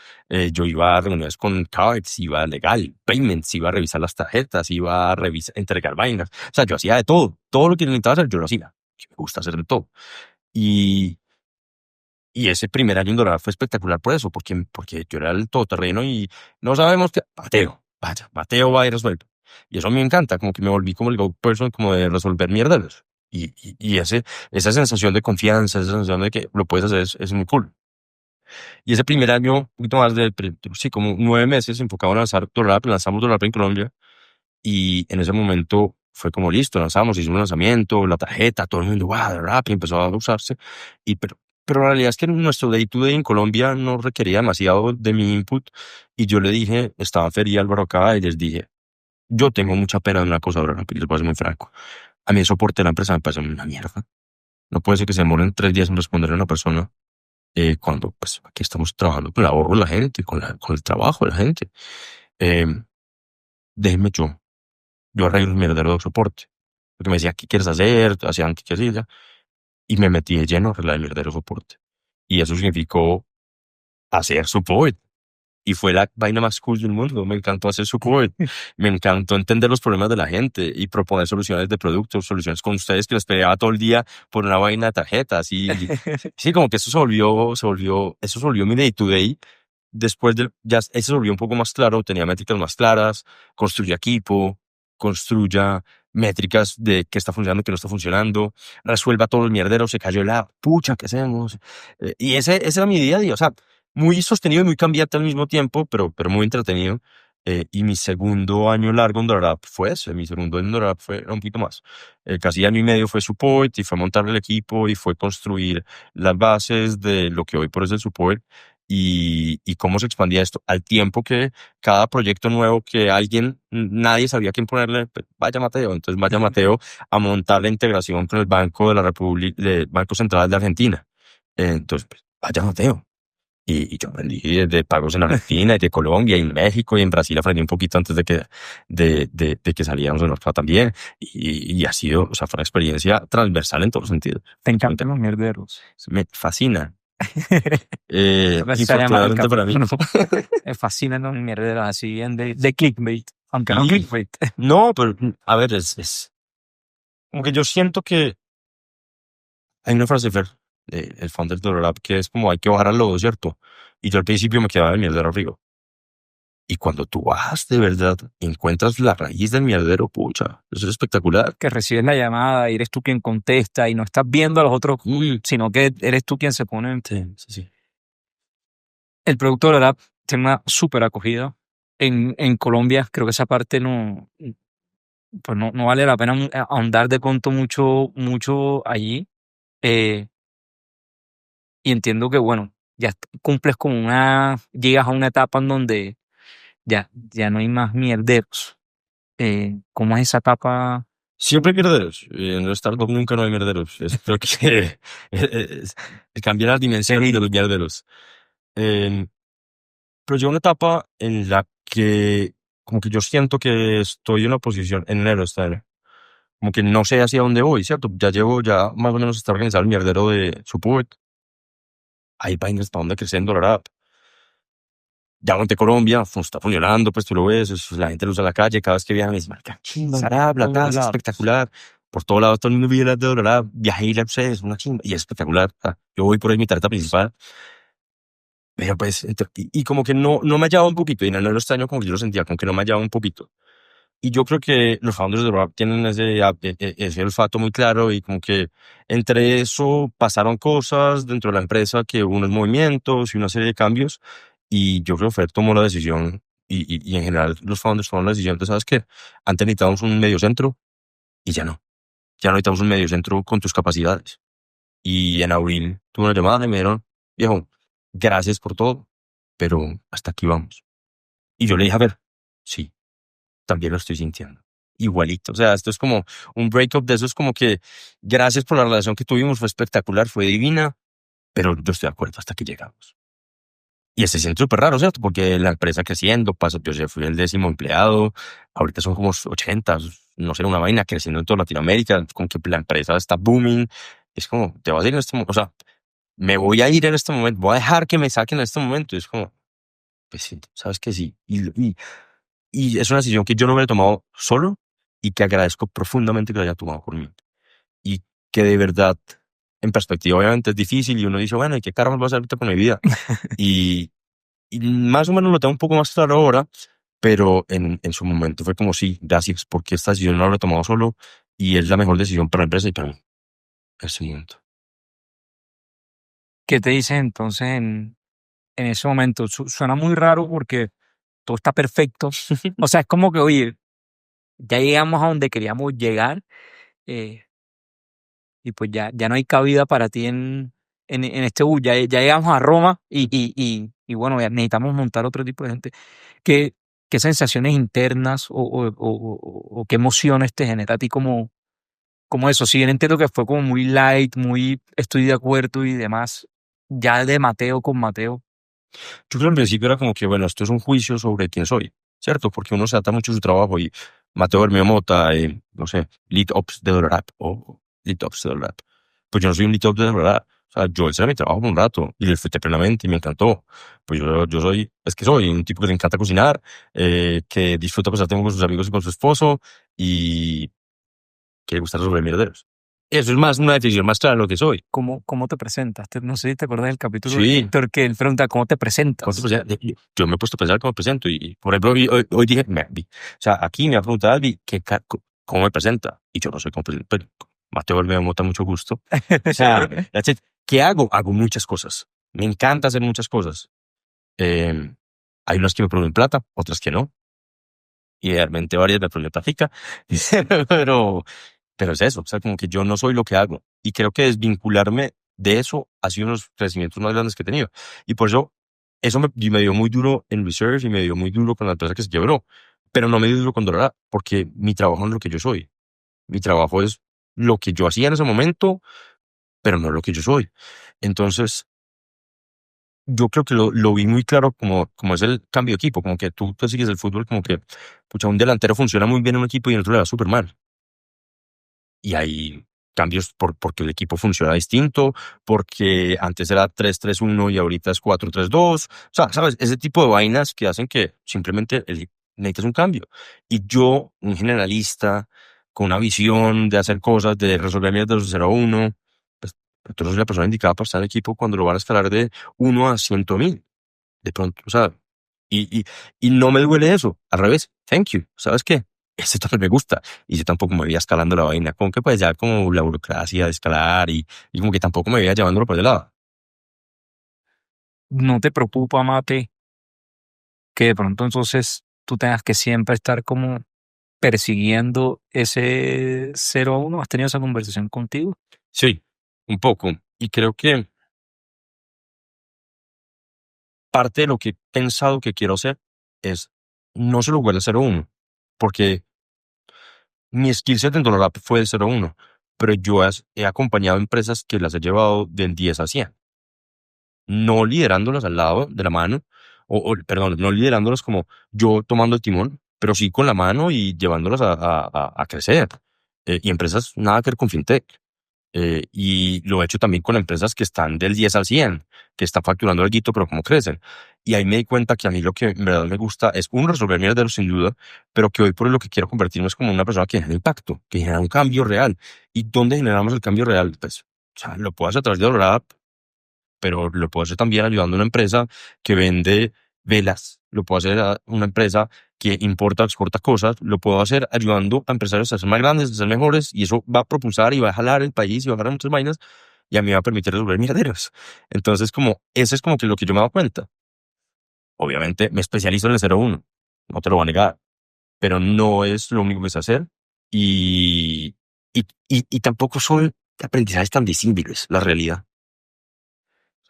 Yo iba a reuniones con cards, iba a legal, payments, iba a revisar las tarjetas, iba a revisar, entregar vainas. O sea, yo hacía de todo. Todo lo que necesitaba hacer, yo lo hacía. Me gusta hacer de todo. Y, y ese primer año en Dorada fue espectacular por eso, porque yo era el todoterreno y no sabemos qué. Mateo, vaya, Mateo va a ir resuelto. Y eso a mí me encanta, como que me volví como el go person, como de resolver mierdas. Esa sensación de confianza, esa sensación de que lo puedes hacer es muy cool. Y ese primer año, un poquito más sí, como 9 meses enfocado en lanzar Dollar, lanzamos Dollar en Colombia. Y en ese momento fue como listo, lanzamos, hicimos un lanzamiento, la tarjeta, todo el mundo, wow, de rap, y empezó a usarse. Y, pero la realidad es que nuestro day to day en Colombia no requería demasiado de mi input. Y yo le dije, estaba Fer y Álvaro acá, y les dije, yo tengo mucha pena de una cosa, ahora, y les voy a ser muy franco. A mí el soporte de la empresa me parece una mierda. No puede ser que se demoren 3 días en responder a una persona cuando pues aquí estamos trabajando con el ahorro de la gente, con el trabajo de la gente. Eh, déjenme yo arreglo el mierdero de soporte. Porque me decía, ¿qué quieres hacer? Hacían, ¿qué quieres hacer? Y me metí de lleno a arreglar el mierdero de soporte. Y eso significó hacer support. Y fue la vaina más cool del mundo. Me encantó hacer support. Me encantó entender los problemas de la gente y proponer soluciones de productos, soluciones con ustedes que les peleaba todo el día por una vaina de tarjetas. Y sí, como que eso se volvió mi day to day. Después ya eso se volvió un poco más claro, tenía métricas más claras, construya equipo, construya métricas de qué está funcionando, qué no está funcionando, resuelva todo el mierdero, se cayó la pucha, ¿qué hacemos? Y ese era mi día a día, o sea, muy sostenido y muy cambiante al mismo tiempo, pero muy entretenido. Y mi segundo año largo en DoorApp fue ese, mi segundo año en DoorApp fue un poquito más. Casi año y medio fue support y fue montar el equipo y fue construir las bases de lo que hoy por hoy es el support y cómo se expandía esto al tiempo que cada proyecto nuevo que nadie sabía quién ponerle, pues, vaya Mateo, entonces vaya Mateo a montar la integración con el Banco de la República, el Banco Central de Argentina. Entonces, pues, vaya Mateo. Y yo aprendí de pagos en Argentina y de Colombia y en México y en Brasil aprendí un poquito antes de que saliéramos de Norfa también. Y ha sido, o sea, fue una experiencia transversal en todos los sentidos. Te encantan los mierderos. Me fascina. Así se llama el Infortunadamente para mí. capítulo. Me fascinan los mierderos así bien de clickbait. Aunque no Sí. clickbait. No, pero a ver, es como que yo siento que hay una frase, Fer, el founder de Dollar que es como hay que bajar al lodo, ¿cierto? Y yo al principio me quedaba el mierdero arriba. Y cuando tú bajas de verdad, encuentras la raíz del mierdero, pucha, eso es espectacular. Que recibes la llamada y eres tú quien contesta y no estás viendo a los otros, sino que eres tú quien se pone. Sí. El producto de la app tiene una súper acogida. En Colombia creo que esa parte pues no vale la pena ahondar de pronto mucho allí. Y entiendo que, bueno, ya cumples llegas a una etapa en donde ya no hay más mierderos. ¿Cómo es esa etapa? Siempre hay mierderos. En los startups nunca no hay mierderos. Creo que es cambiar las dimensiones de los mierderos. Pero llega una etapa en la que como que yo siento que estoy en una posición en enero este año. Como que no sé hacia dónde voy, ¿cierto? Ya más o menos está organizado el mierdero de support. Hay vainas para dónde crecer en Dollar. Ya monté Colombia, está funcionando, pues tú lo ves, la gente lo usa en la calle, cada vez que viajan me dice, marca, chimba, la taza, espectacular. Por todos lados todo el mundo vive la de Dollar, viajé y la usé, es una chimba, y es espectacular. Yo voy por ahí mi tarjeta principal. Pero pues, y como que no me hallaba un poquito, y en el este año como que yo lo sentía, como que no me hallaba un poquito. Y yo creo que los founders de rap tienen ese olfato muy claro y como que entre eso pasaron cosas dentro de la empresa, que hubo unos movimientos y una serie de cambios. Y yo creo que Fred tomó la decisión y en general los founders tomaron la decisión de, ¿sabes qué? Antes necesitábamos un medio centro y ya no. Ya no necesitamos un medio centro con tus capacidades. Y en abril tuve una llamada y me dijeron, viejo, gracias por todo, pero hasta aquí vamos. Y yo le dije, a ver, sí, también lo estoy sintiendo. Igualito. O sea, esto es como un breakup de eso, es como que gracias por la relación que tuvimos, fue espectacular, fue divina, pero yo estoy de acuerdo hasta que llegamos. Y se siente súper raro, ¿cierto? Porque la empresa creciendo, yo ya fui el 10º empleado, ahorita son como 80, no sé, una vaina creciendo en toda Latinoamérica, como que la empresa está booming. Es como, te vas a ir en este momento, o sea, me voy a ir en este momento, voy a dejar que me saquen en este momento. Y es como, pues sí, sabes que sí. Y es una decisión que yo no me he tomado solo y que agradezco profundamente que la haya tomado por mí. Y que de verdad, en perspectiva, obviamente es difícil y uno dice, bueno, ¿y qué caramba voy a hacer ahorita con mi vida? Y, y más o menos lo tengo un poco más claro ahora, pero en su momento fue como, sí, gracias, porque esta decisión no la he tomado solo y es la mejor decisión para la empresa y para mí en este momento. ¿Qué te dices entonces en ese momento? Suena muy raro porque todo está perfecto. O sea, es como que, oye, ya llegamos a donde queríamos llegar, eh, y pues ya no hay cabida para ti en este bus. Ya llegamos a Roma y bueno, ya necesitamos montar otro tipo de gente. ¿Qué, qué sensaciones internas o qué emociones te genera a ti como eso? Si bien entiendo que fue como muy light, muy estoy de acuerdo y demás, ya de Mateo con Mateo. Yo creo que al principio era como que, bueno, esto es un juicio sobre quién soy, ¿cierto? Porque uno se ata mucho a su trabajo y Mateo Bermeo Mota, no sé, Lead Ops de Dolorap o Lead Ops de Dolorap. Pues yo no soy un Lead Ops de Dolorap. O sea, yo ese era mi trabajo por un rato y lo disfruté plenamente y me encantó. Pues yo soy, es que soy un tipo que le encanta cocinar, que disfruta pasar tiempo con sus amigos y con su esposo y que le gusta resolver mierderos. Eso es más una definición más clara de lo que soy. ¿Cómo te presentas? No sé si te acuerdas del capítulo de Sí. Héctor que él pregunta, ¿cómo te ¿Cuánto presentas? yo me he puesto a pensar cómo me presento y, por ejemplo, hoy dije, o sea, aquí me ha preguntado Albi cómo me presenta y yo no sé cómo presento, pero Mateo me Mota, mucho gusto. O sea, that's it. ¿Qué hago? Hago muchas cosas. Me encanta hacer muchas cosas. Eh, Hay unas que me ponen plata, otras que no. Idealmente varias me ponen platica, pero, pero es eso, o sea, como que yo no soy lo que hago. Y creo que desvincularme de eso ha sido uno de los crecimientos más grandes que he tenido. Y por eso me dio muy duro en Reserve y me dio muy duro con la empresa que se quebró. Pero no me dio duro con Dorada, porque mi trabajo no es lo que yo soy. Mi trabajo es lo que yo hacía en ese momento, pero no lo que yo soy. Entonces, yo creo que lo vi muy claro como es el cambio de equipo, como que tú sigues el fútbol, como que pucha, un delantero funciona muy bien en un equipo y en otro le va súper mal. Y hay cambios porque el equipo funciona distinto, porque antes era 3-3-1 y ahorita es 4-3-2. O sea, ¿sabes? Ese tipo de vainas que hacen que simplemente necesitas un cambio. Y yo, un generalista, con una visión de hacer cosas, de resolver mierdas de 0-1, pues tú no soy la persona indicada para estar en el equipo cuando lo van a escalar de 1 a 100.000 de pronto, o sea, y, y, y no me duele eso, al revés, thank you, ¿sabes qué? Ese también me gusta, y yo tampoco me veía escalando la vaina, como que pues ya como la burocracia de escalar, y como que tampoco me veía llevándolo por el lado. ¿No te preocupa, Mate, que de pronto entonces tú tengas que siempre estar como persiguiendo ese 0-1? ¿Has tenido esa conversación contigo? Sí, un poco, y creo que parte de lo que he pensado que quiero hacer es no solo jugar el 0-1, porque mi skill set en Dollar fue el 0-1, pero yo he acompañado empresas que las he llevado del 10 a 100. No liderándolas al lado de la mano, perdón, no liderándolas como yo tomando el timón, pero sí con la mano y llevándolas a crecer. Y empresas nada que ver con fintech. Y lo he hecho también con empresas que están del 10 al 100, que están facturando algo, pero cómo crecen. Y ahí me di cuenta que a mí lo que en verdad me gusta es, uno, resolver mierderos sin duda, pero que hoy por hoy lo que quiero convertirme es como una persona que genera impacto, que genera un cambio real. ¿Y dónde generamos el cambio real? Pues, o sea, lo puedo hacer a través de Aurora, pero lo puedo hacer también ayudando a una empresa que vende velas, lo puedo hacer a una empresa que importa o exporta cosas, lo puedo hacer ayudando a empresarios a ser más grandes, a ser mejores, y eso va a propulsar y va a jalar el país y va a jalar muchas vainas, y a mí me va a permitir resolver miraderos. Entonces, como, ese es como que lo que yo me he dado cuenta. Obviamente, me especializo en el 0-1, no te lo voy a negar, pero no es lo único que sé hacer, y, y tampoco son aprendizajes tan disímiles, la realidad.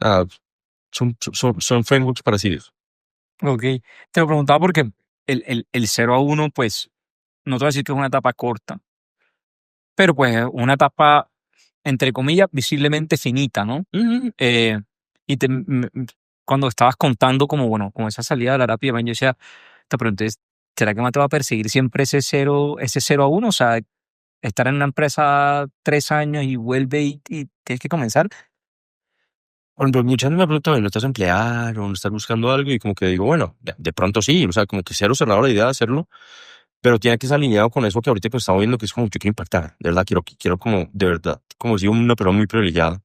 O sea, son frameworks parecidos. Ok, te lo preguntaba porque el 0-1, pues, no te voy a decir que es una etapa corta, pero pues una etapa, entre comillas, visiblemente finita, ¿no? Ujú. Eh, y cuando estabas contando como, bueno, con esa salida de la rápida, yo decía, te pregunté, ¿será que me te va a perseguir siempre ese 0-1? O sea, estar en una empresa 3 años y vuelve y tienes que comenzar. Cuando muchas veces me preguntan, ¿no estás empleado o no estás buscando algo? Y como que digo, bueno, de pronto sí, o sea, como que cero cerrado la idea de hacerlo, pero tiene que ser alineado con eso que ahorita pues estamos viendo que es como yo quiero impactar, de verdad, quiero como, de verdad, como si una persona muy privilegiada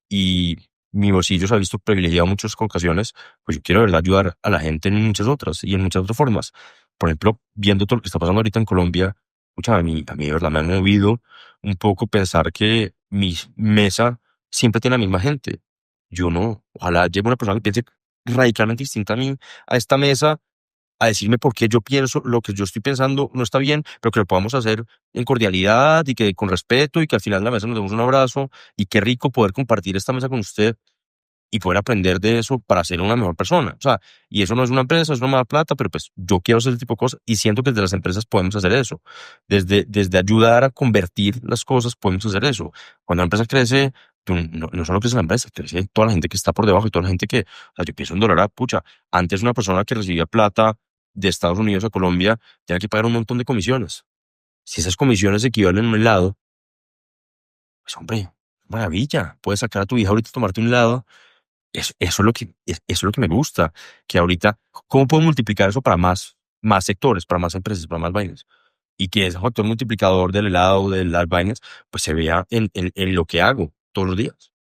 y mi bolsillo se ha visto privilegiado en muchas ocasiones, pues yo quiero de verdad ayudar a la gente en muchas otras y en muchas otras formas. Por ejemplo, viendo todo lo que está pasando ahorita en Colombia, pucha, a mí de verdad me ha movido un poco pensar que mi mesa siempre tiene la misma gente. Yo no. Ojalá llegue una persona que piense radicalmente distinta a mí a esta mesa a decirme por qué yo pienso lo que yo estoy pensando no está bien, pero que lo podamos hacer en cordialidad y que con respeto y que al final de la mesa nos demos un abrazo y qué rico poder compartir esta mesa con usted y poder aprender de eso para ser una mejor persona. O sea, y eso no es una empresa, es una mala plata, pero pues yo quiero hacer ese tipo de cosas y siento que desde las empresas podemos hacer eso. Desde ayudar a convertir las cosas podemos hacer eso. Cuando la empresa crece, no solo crece la empresa, crece toda la gente que está por debajo y toda la gente que, o sea, yo pienso en dólar, pucha, antes una persona que recibía plata de Estados Unidos a Colombia tenía que pagar un montón de comisiones. Si esas comisiones equivalen a un helado, pues hombre, maravilla, puedes sacar a tu hija ahorita a tomarte un helado. Eso es lo que, eso es lo que me gusta, que ahorita, ¿cómo puedo multiplicar eso para más sectores, para más empresas, para más vainas? Y que ese factor multiplicador del helado, de las vainas, pues se vea en lo que hago todos los días.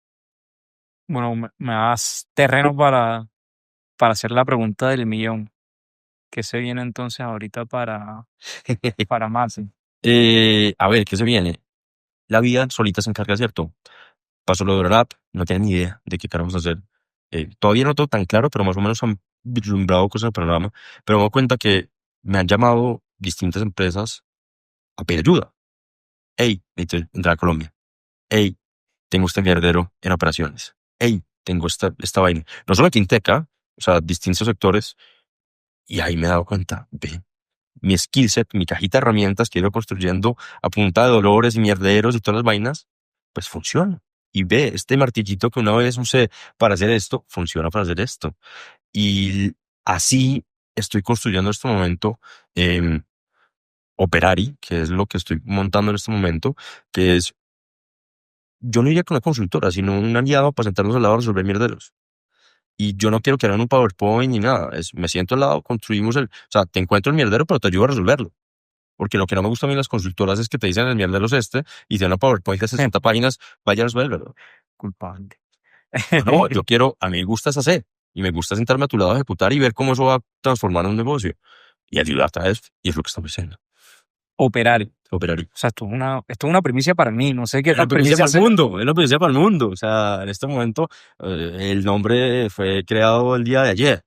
Bueno, me das terreno para hacer la pregunta del millón. ¿Qué se viene entonces ahorita para Masi? A ver, ¿qué se viene? La vida solita se encarga, ¿cierto? Pasó lo de rap, no tenía ni idea de qué queremos hacer. Todavía no todo tan claro, pero más o menos han vislumbrado cosas del programa. Pero me doy cuenta que me han llamado distintas empresas a pedir ayuda. Hey, necesito entrar a Colombia. Hey, tengo este mierdero en operaciones. Hey, tengo esta vaina. No solo aquí en Teca, o sea, distintos sectores. Y ahí me he dado cuenta, ve, mi skill set, mi cajita de herramientas que he ido construyendo a punta de dolores y mierderos y todas las vainas, pues funciona. Y ve, este martillito que una vez usé para hacer esto, funciona para hacer esto. Y así estoy construyendo en este momento Operari, que es lo que estoy montando en este momento, que es, yo no iría con una consultora, sino un aliado para sentarnos al lado a resolver mierderos. Y yo no quiero que hagan un PowerPoint ni nada. Me siento al lado, construimos o sea, te encuentro el mierdero, pero te ayudo a resolverlo. Porque lo que no me gusta a mí en las consultoras es que te dicen el mierdero es este y te dan una PowerPoint de 60 páginas, vaya a resolverlo. Culpable. No, yo quiero, a mí me gusta esa hacer y me gusta sentarme a tu lado a ejecutar y ver cómo eso va a transformar en un negocio y ayudarte a eso. Y es lo que estamos haciendo. Operar. Operar. O sea, esto es una primicia para mí. No sé qué Es la tan primicia primicia para el mundo, es la primicia para el mundo. O sea, en este momento el nombre fue creado el día de ayer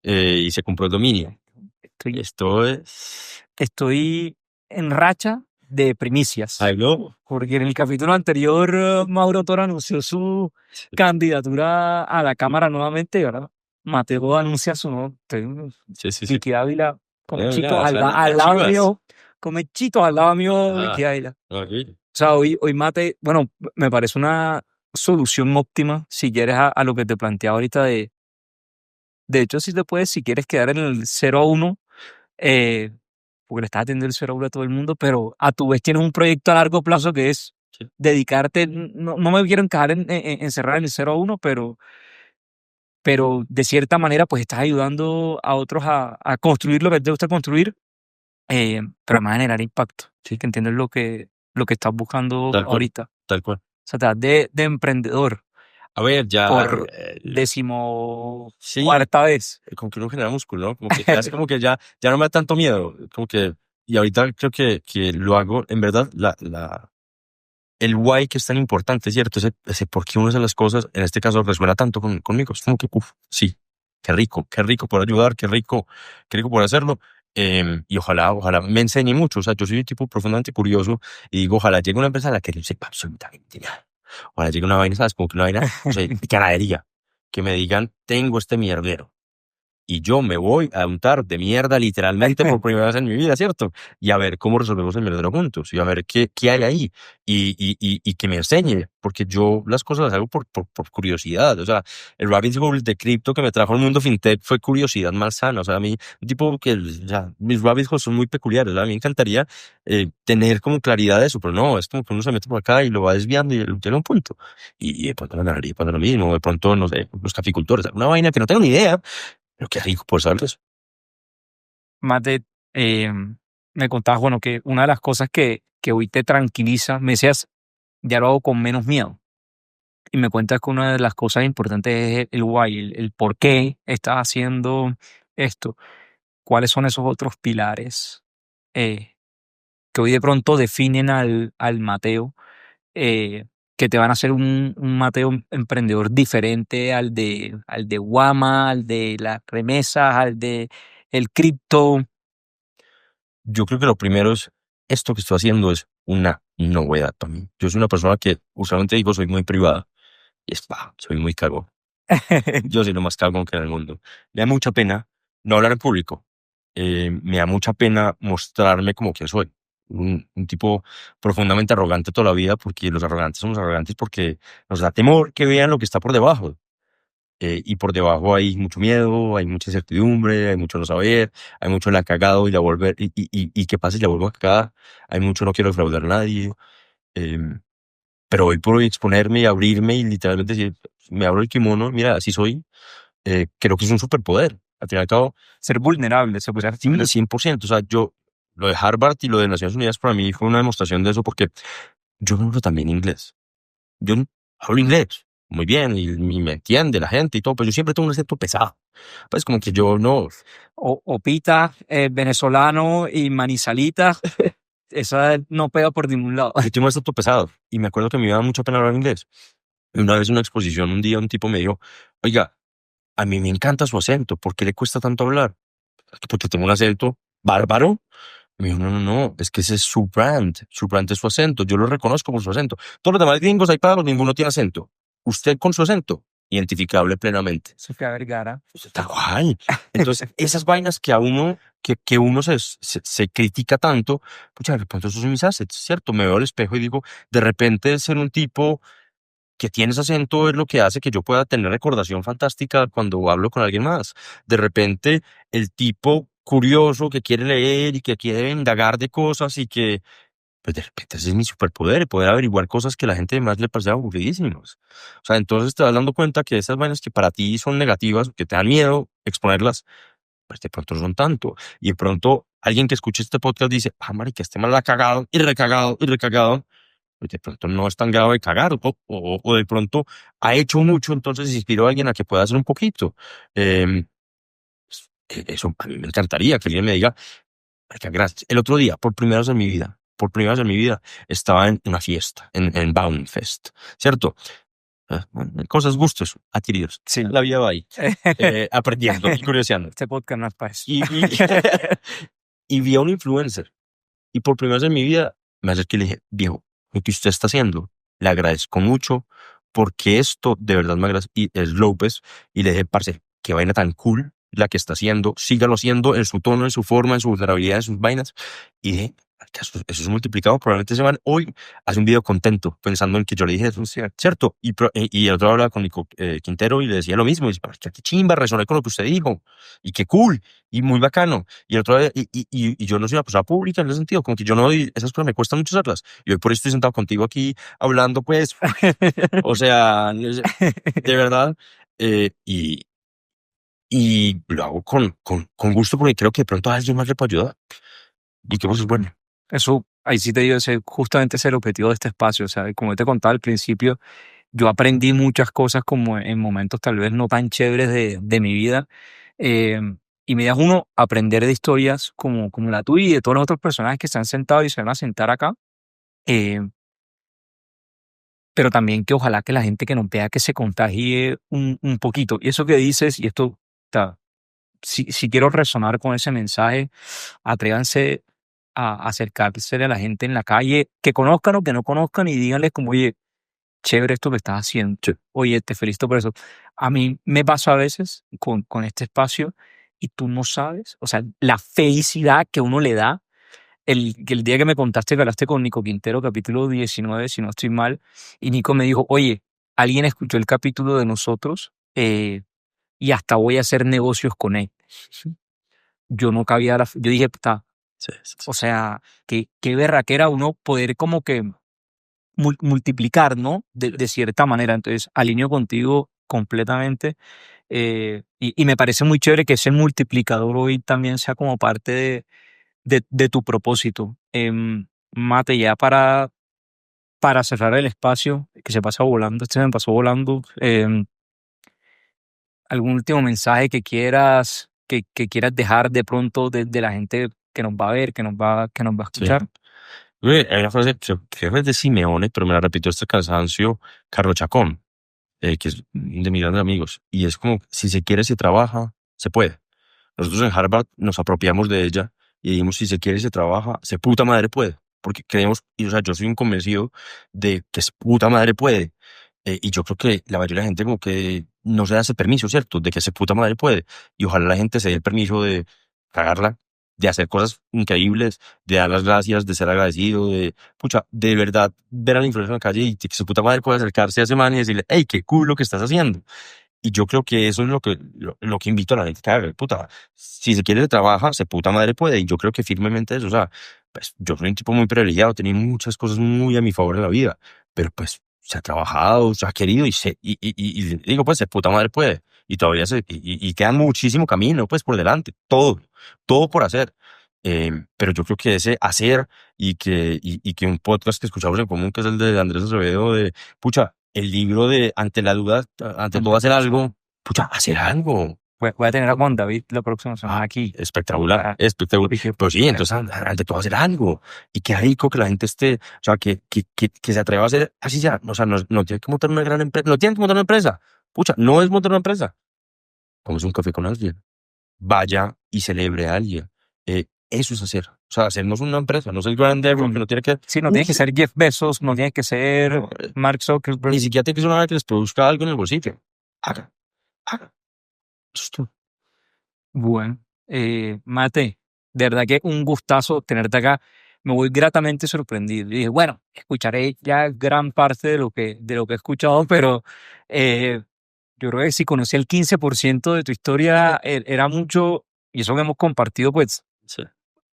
y se compró el dominio. Estoy, Esto es... estoy en racha de primicias. Ay, no. Porque en el capítulo anterior, Mauro Toro anunció su candidatura a la Cámara nuevamente, ¿verdad? Mateo anuncia su no. Sí. Vicky Ávila, Mira, Comechitos mira, suena al lado chivas. mío. Comechitos al lado mío, Ah, Vicky Ávila. aquí. O sea, hoy Mate, bueno, me parece una solución óptima si quieres a lo que te planteé ahorita de hecho, si te puedes, si quieres quedar en el 0-1, eh, porque le estás atendiendo el 0-1 a todo el mundo, pero a tu vez tienes un proyecto a largo plazo que es Sí. dedicarte, no me quiero encajar encerrar en el 0-1, pero de cierta manera pues estás ayudando a otros a construir lo que te gusta construir, pero además a generar impacto. Sí. Que entiendes lo que estás buscando Tal cual, ahorita. O tal cual. sea, te das de emprendedor A ver, ya... por sí, 14ª vez. como que uno genera músculo, ¿no? Como que ya es como que ya no me da tanto miedo. Como que... Y ahorita creo que lo hago, en verdad, el why que es tan importante, ¿cierto? Ese por qué uno hace las cosas, en este caso resuena tanto conmigo. Es como que, uff, sí, qué rico por ayudar, qué rico por hacerlo. Y ojalá me enseñe mucho. O sea, yo soy un tipo profundamente curioso y digo, ojalá llegue una empresa a la que no sepa absolutamente nada. Ojalá llegue una vaina, ¿sabes? Como que una vaina, o sea, de ganadería. Que me digan, tengo este mierdero y yo me voy a untar de mierda literalmente por primera vez en mi vida, ¿cierto? Y a ver cómo resolvemos el mierdero juntos y a ver qué hay ahí y que me enseñe, porque yo las cosas las hago por curiosidad. O sea, el rabbit hole de cripto que me trajo al mundo fintech fue curiosidad malsana. O sea, a mí, un tipo que, o sea, mis rabbit holes son muy peculiares. ¿Verdad? A mí me encantaría tener como claridad de eso, pero no, es como que uno se mete por acá y lo va desviando y llega a un punto. Y de pronto la ganadería pasa lo mismo, de pronto, no sé, los caficultores, una vaina que no tengo ni idea. Pero qué rico por saber eso. Mate, me contabas, bueno, que una de las cosas que hoy te tranquiliza, me decías, ya lo hago con menos miedo. Y me cuentas que una de las cosas importantes es el why, el por qué estás haciendo esto. ¿Cuáles son esos otros pilares que hoy de pronto definen al Mateo, que te van a hacer un Mateo emprendedor diferente al de Guama, al de las remesas, al de el cripto. Yo creo que lo primero es, esto que estoy haciendo es una novedad para mí. Yo soy una persona que usualmente digo soy muy privada y es, soy muy cagón. Yo soy lo más cagón que en el mundo. Me da mucha pena no hablar en público. Me da mucha pena mostrarme como que soy. Un tipo profundamente arrogante toda la vida, porque los arrogantes somos arrogantes porque nos da temor que vean lo que está por debajo. Y por debajo hay mucho miedo, hay mucha incertidumbre, hay mucho no saber, hay mucho la cagado y la volver, y qué pasa si la vuelvo a cagar, hay mucho no quiero defraudar a nadie. em, pero hoy por hoy exponerme y abrirme y literalmente decir, me abro el kimono, mira, así soy, creo que es un superpoder. Al fin y al cabo, Ser vulnerable, se puede sí, 100%. O sea, lo de Harvard y lo de Naciones Unidas para mí fue una demostración de eso porque yo no hablo también inglés. Yo hablo inglés muy bien y me entiende la gente y todo, pero yo siempre tengo un acento pesado. Pues como que yo no, O pita venezolano y manizalita, esa no pega por ningún lado. yo tengo un acento pesado y me acuerdo que me iba mucha pena hablar inglés. Y una vez en una exposición, un día un tipo me dijo, oiga, a mí me encanta su acento, ¿por qué le cuesta tanto hablar? Porque tengo un acento bárbaro. Y me dijo, no, no, no, es que ese es su brand es su acento, yo lo reconozco por su acento. Todos los demás gringos hay pagos, ninguno tiene acento. Usted con su acento, identificable plenamente. Sofía Vergara. Tal cual. Entonces, esas vainas que a uno, que uno se critica tanto, pucha, de repente esos son mis assets, ¿cierto? Me veo al espejo y digo, de repente ser un tipo que tiene ese acento es lo que hace que yo pueda tener recordación fantástica cuando hablo con alguien más. De repente, el tipo curioso que quiere leer y que quiere indagar de cosas y que, pues de repente ese es mi superpoder, poder averiguar cosas que a la gente más le parece aburridísimos. O sea, entonces te vas dando cuenta que esas vainas que para ti son negativas, que te dan miedo exponerlas, pues de pronto no son tanto. Y de pronto alguien que escuche este podcast dice, marica, este mal la ha cagado y recagado y recagado. Pues de pronto no es tan grave de cagar, o de pronto ha hecho mucho, entonces inspiró a alguien a que pueda hacer un poquito. Em, Eso a mí me encantaría que alguien me diga, "Marica, gracias". El otro día, por primera vez en mi vida, estaba en una fiesta, en Baumfest, ¿cierto? Cosas, gustos adquiridos. Sí. La vida va ahí, aprendiendo y curioseando. Este podcast no es para eso. Y, y vi a un influencer. Y por primera vez en mi vida me acerqué y le dije, viejo, lo que usted está haciendo, le agradezco mucho porque esto de verdad me agradece. Y es López. Y le dije, parce, qué vaina tan cool la que está haciendo. Sígalo haciendo en su tono, en su forma, en su vulnerabilidad, en sus vainas. Y dije, "Marica, eso es multiplicado. Probablemente ese man hoy hace un video contento pensando en que yo le dije eso, ¿cierto? Y el otro hablaba con Nico Quintero y le decía lo mismo. Y dice, "Marica, qué chimba, resoné con lo que usted dijo. Y qué cool. Y muy bacano". Y el otro, y yo no soy una persona pública en ese sentido, como que yo no doy, esas cosas me cuestan mucho hacerlas. Y hoy por eso estoy sentado contigo aquí hablando, pues, o sea, de verdad, y, y lo hago con gusto porque creo que de pronto a alguien más le puedo ayudar. Y que pues es bueno. Eso, ahí sí te digo, justamente ese es el objetivo de este espacio. O sea, como te contaba al principio, yo aprendí muchas cosas como en momentos tal vez no tan chéveres de mi vida. eh, y me das uno aprender de historias como la tuya y de todos los otros personajes que se han sentado y se van a sentar acá. eh, pero también que ojalá que la gente que nos vea que se contagie un poquito. Y eso que dices, y esto, si quiero resonar con ese mensaje, atrévanse a acercarse a la gente en la calle, que conozcan o que no conozcan, y díganles como, oye, chévere esto que estás haciendo. Sí. Oye, te felicito por eso. A mí me pasa a veces con este espacio y tú no sabes, o sea, la felicidad que uno le da. El día que me contaste que hablaste con Nico Quintero, capítulo 19 si no estoy mal, y Nico me dijo, oye, alguien escuchó el capítulo de nosotros y hasta voy a hacer negocios con él. Yo no cabía, yo dije, puta, Sí, sí, sí. o sea, qué berraquera uno poder como que multiplicar, ¿no? De cierta manera. Entonces, alineo contigo completamente. Y me parece muy chévere que ese multiplicador hoy también sea como parte de tu propósito. Mate, ya para cerrar el espacio, que se pasa volando, este se me pasó volando. ¿Algún último mensaje que quieras dejar de pronto de la gente que nos va a ver, que nos va a Sí. escuchar? Hay una frase, creo que es de Simeone, pero me la repitió este cansancio, Carlos Chacón, que es de mis grandes amigos. Y es como, si se quiere, se trabaja, se puede. Nosotros en Harvard nos apropiamos de ella y dijimos, si se quiere, se trabaja, se puta madre puede. Porque creemos, y o sea, yo soy un convencido de que es puta madre puede. Y yo creo que la mayoría de la gente como que no se da ese permiso, ¿cierto? De que se puta madre puede. Y ojalá la gente se dé el permiso de cagarla, de hacer cosas increíbles, de dar las gracias, de ser agradecido, de, pucha, de verdad ver a la influencer en la calle y que su puta madre puede acercarse a ese man y decirle, hey, qué cool lo que estás haciendo. Y yo creo que eso es lo que invito a la gente que haga, puta, si se quiere trabaja, se puta madre puede, y yo creo que firmemente eso, o sea, pues yo soy un tipo muy privilegiado, he tenido muchas cosas muy a mi favor en la vida, pero pues se ha trabajado, se ha querido, y digo, pues se puta madre puede, y todavía y queda muchísimo camino, pues por delante, todo por hacer. Pero yo creo que ese hacer y que un podcast que escuchamos en común, que es el de Andrés Acevedo, de pucha, el libro de ante la duda, ante todo hacer algo, pucha, hacer algo. Voy a tener a Juan David la próxima semana Ah, aquí. espectacular, Ah, espectacular. dije, Pero sí, entonces ante todo hacer algo. Y qué rico que la gente esté, o sea, que se atreva a hacer así ya. O sea, no tiene que montar una gran empresa, no tiene que montar una empresa. Pucha, no es montar una empresa. Vamos a un café con alguien. Vaya y celebre a alguien. Eso es hacer. O sea, hacernos una empresa, no ser grande, porque no tiene que. sí, no tiene que ser Jeff Bezos, no tiene que ser No, Mark Zuckerberg. ni siquiera tiene que ser una que les produzca algo en el bolsillo. Haga. Eso es todo. Bueno, Mate, de verdad que un gustazo tenerte acá. Me voy gratamente sorprendido. Y dije, bueno, escucharé ya gran parte de lo que he escuchado, pero eh, yo creo que si conocí el 15% de tu historia, era mucho, y eso que hemos compartido, pues, Sí.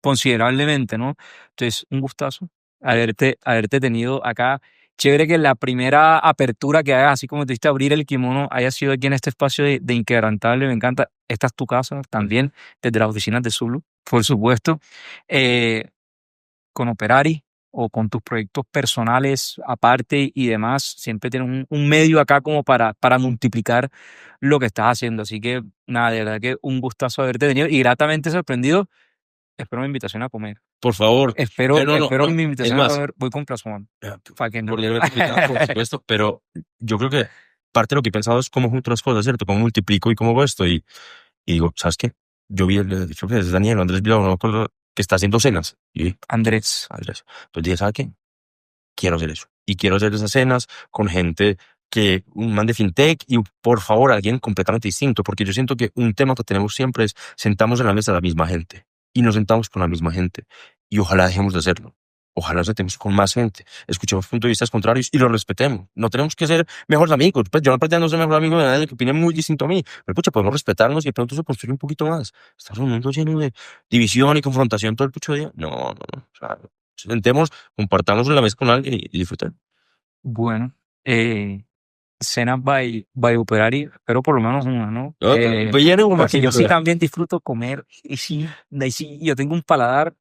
considerablemente, ¿no? Entonces, un gustazo haberte tenido acá. Chévere que la primera apertura que hagas, así como te diste abrir el kimono, haya sido aquí en este espacio de Inquebrantable. Me encanta. Esta es tu casa también, desde las oficinas de Zulu, por supuesto. Eh, con Operari o con tus proyectos personales aparte y demás, siempre tienes un medio acá como para multiplicar lo que estás haciendo. Así que, nada, de verdad que un gustazo haberte tenido y gratamente sorprendido. Espero mi invitación a comer. Por favor. Espero mi Es invitación a más, comer. Voy con Plazón. Para que no. cordialmente invitado, por supuesto, pero yo creo que parte de lo que he pensado es cómo junto las cosas, ¿cierto? Cómo multiplico y cómo hago esto. Y digo, ¿sabes qué? Yo vi, creo que es Daniel Andrés Villalobos, no me acuerdo, que está haciendo cenas. Y Andrés, Andrés. Entonces dije, ¿sabes qué? Quiero hacer eso. Y quiero hacer esas cenas con gente que, un man de fintech y por favor alguien completamente distinto, porque yo siento que un tema que tenemos siempre es sentamos en la mesa a la misma gente y nos sentamos con la misma gente y ojalá dejemos de hacerlo. Ojalá nos sentemos con más gente, escuchemos puntos de vista contrarios y los respetemos. No tenemos que ser mejores amigos. Pues yo no pretendo ser mejor amigo de nadie que opine muy distinto a mí, pero pucha, podemos respetarnos y de pronto se construye un poquito más. Estamos en un mundo lleno de división y confrontación todo el pucho día. No, no, no. O sea, sentemos, compartamos en la mesa con alguien y disfruten. bueno, cenas by Operari, espero por lo menos una, ¿no? Pues lleno un Porque yo sí vacío. también disfruto comer y sí, yo tengo un paladar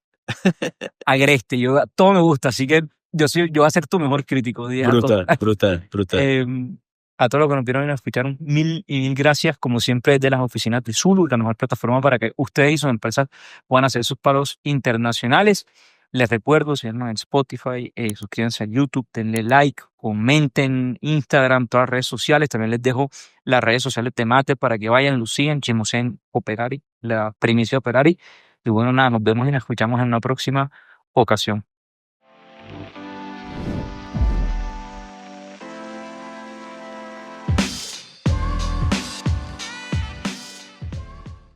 agreste, todo me gusta, así que yo voy a ser tu mejor crítico, día a todo. Brutal, brutal, brutal. A todos los que nos vieron y nos escucharon, mil y mil gracias, como siempre, desde las oficinas de Zulu, la mejor plataforma para que ustedes y sus empresas puedan hacer sus pagos internacionales. Les recuerdo, síganos en Spotify, suscríbanse a YouTube, denle like, comenten Instagram, todas las redes sociales. También les dejo las redes sociales de Mate para que vayan, lo sigan, chismoseen Operari, la primicia de Operari. Y bueno, nada, nos vemos y nos escuchamos en una próxima ocasión.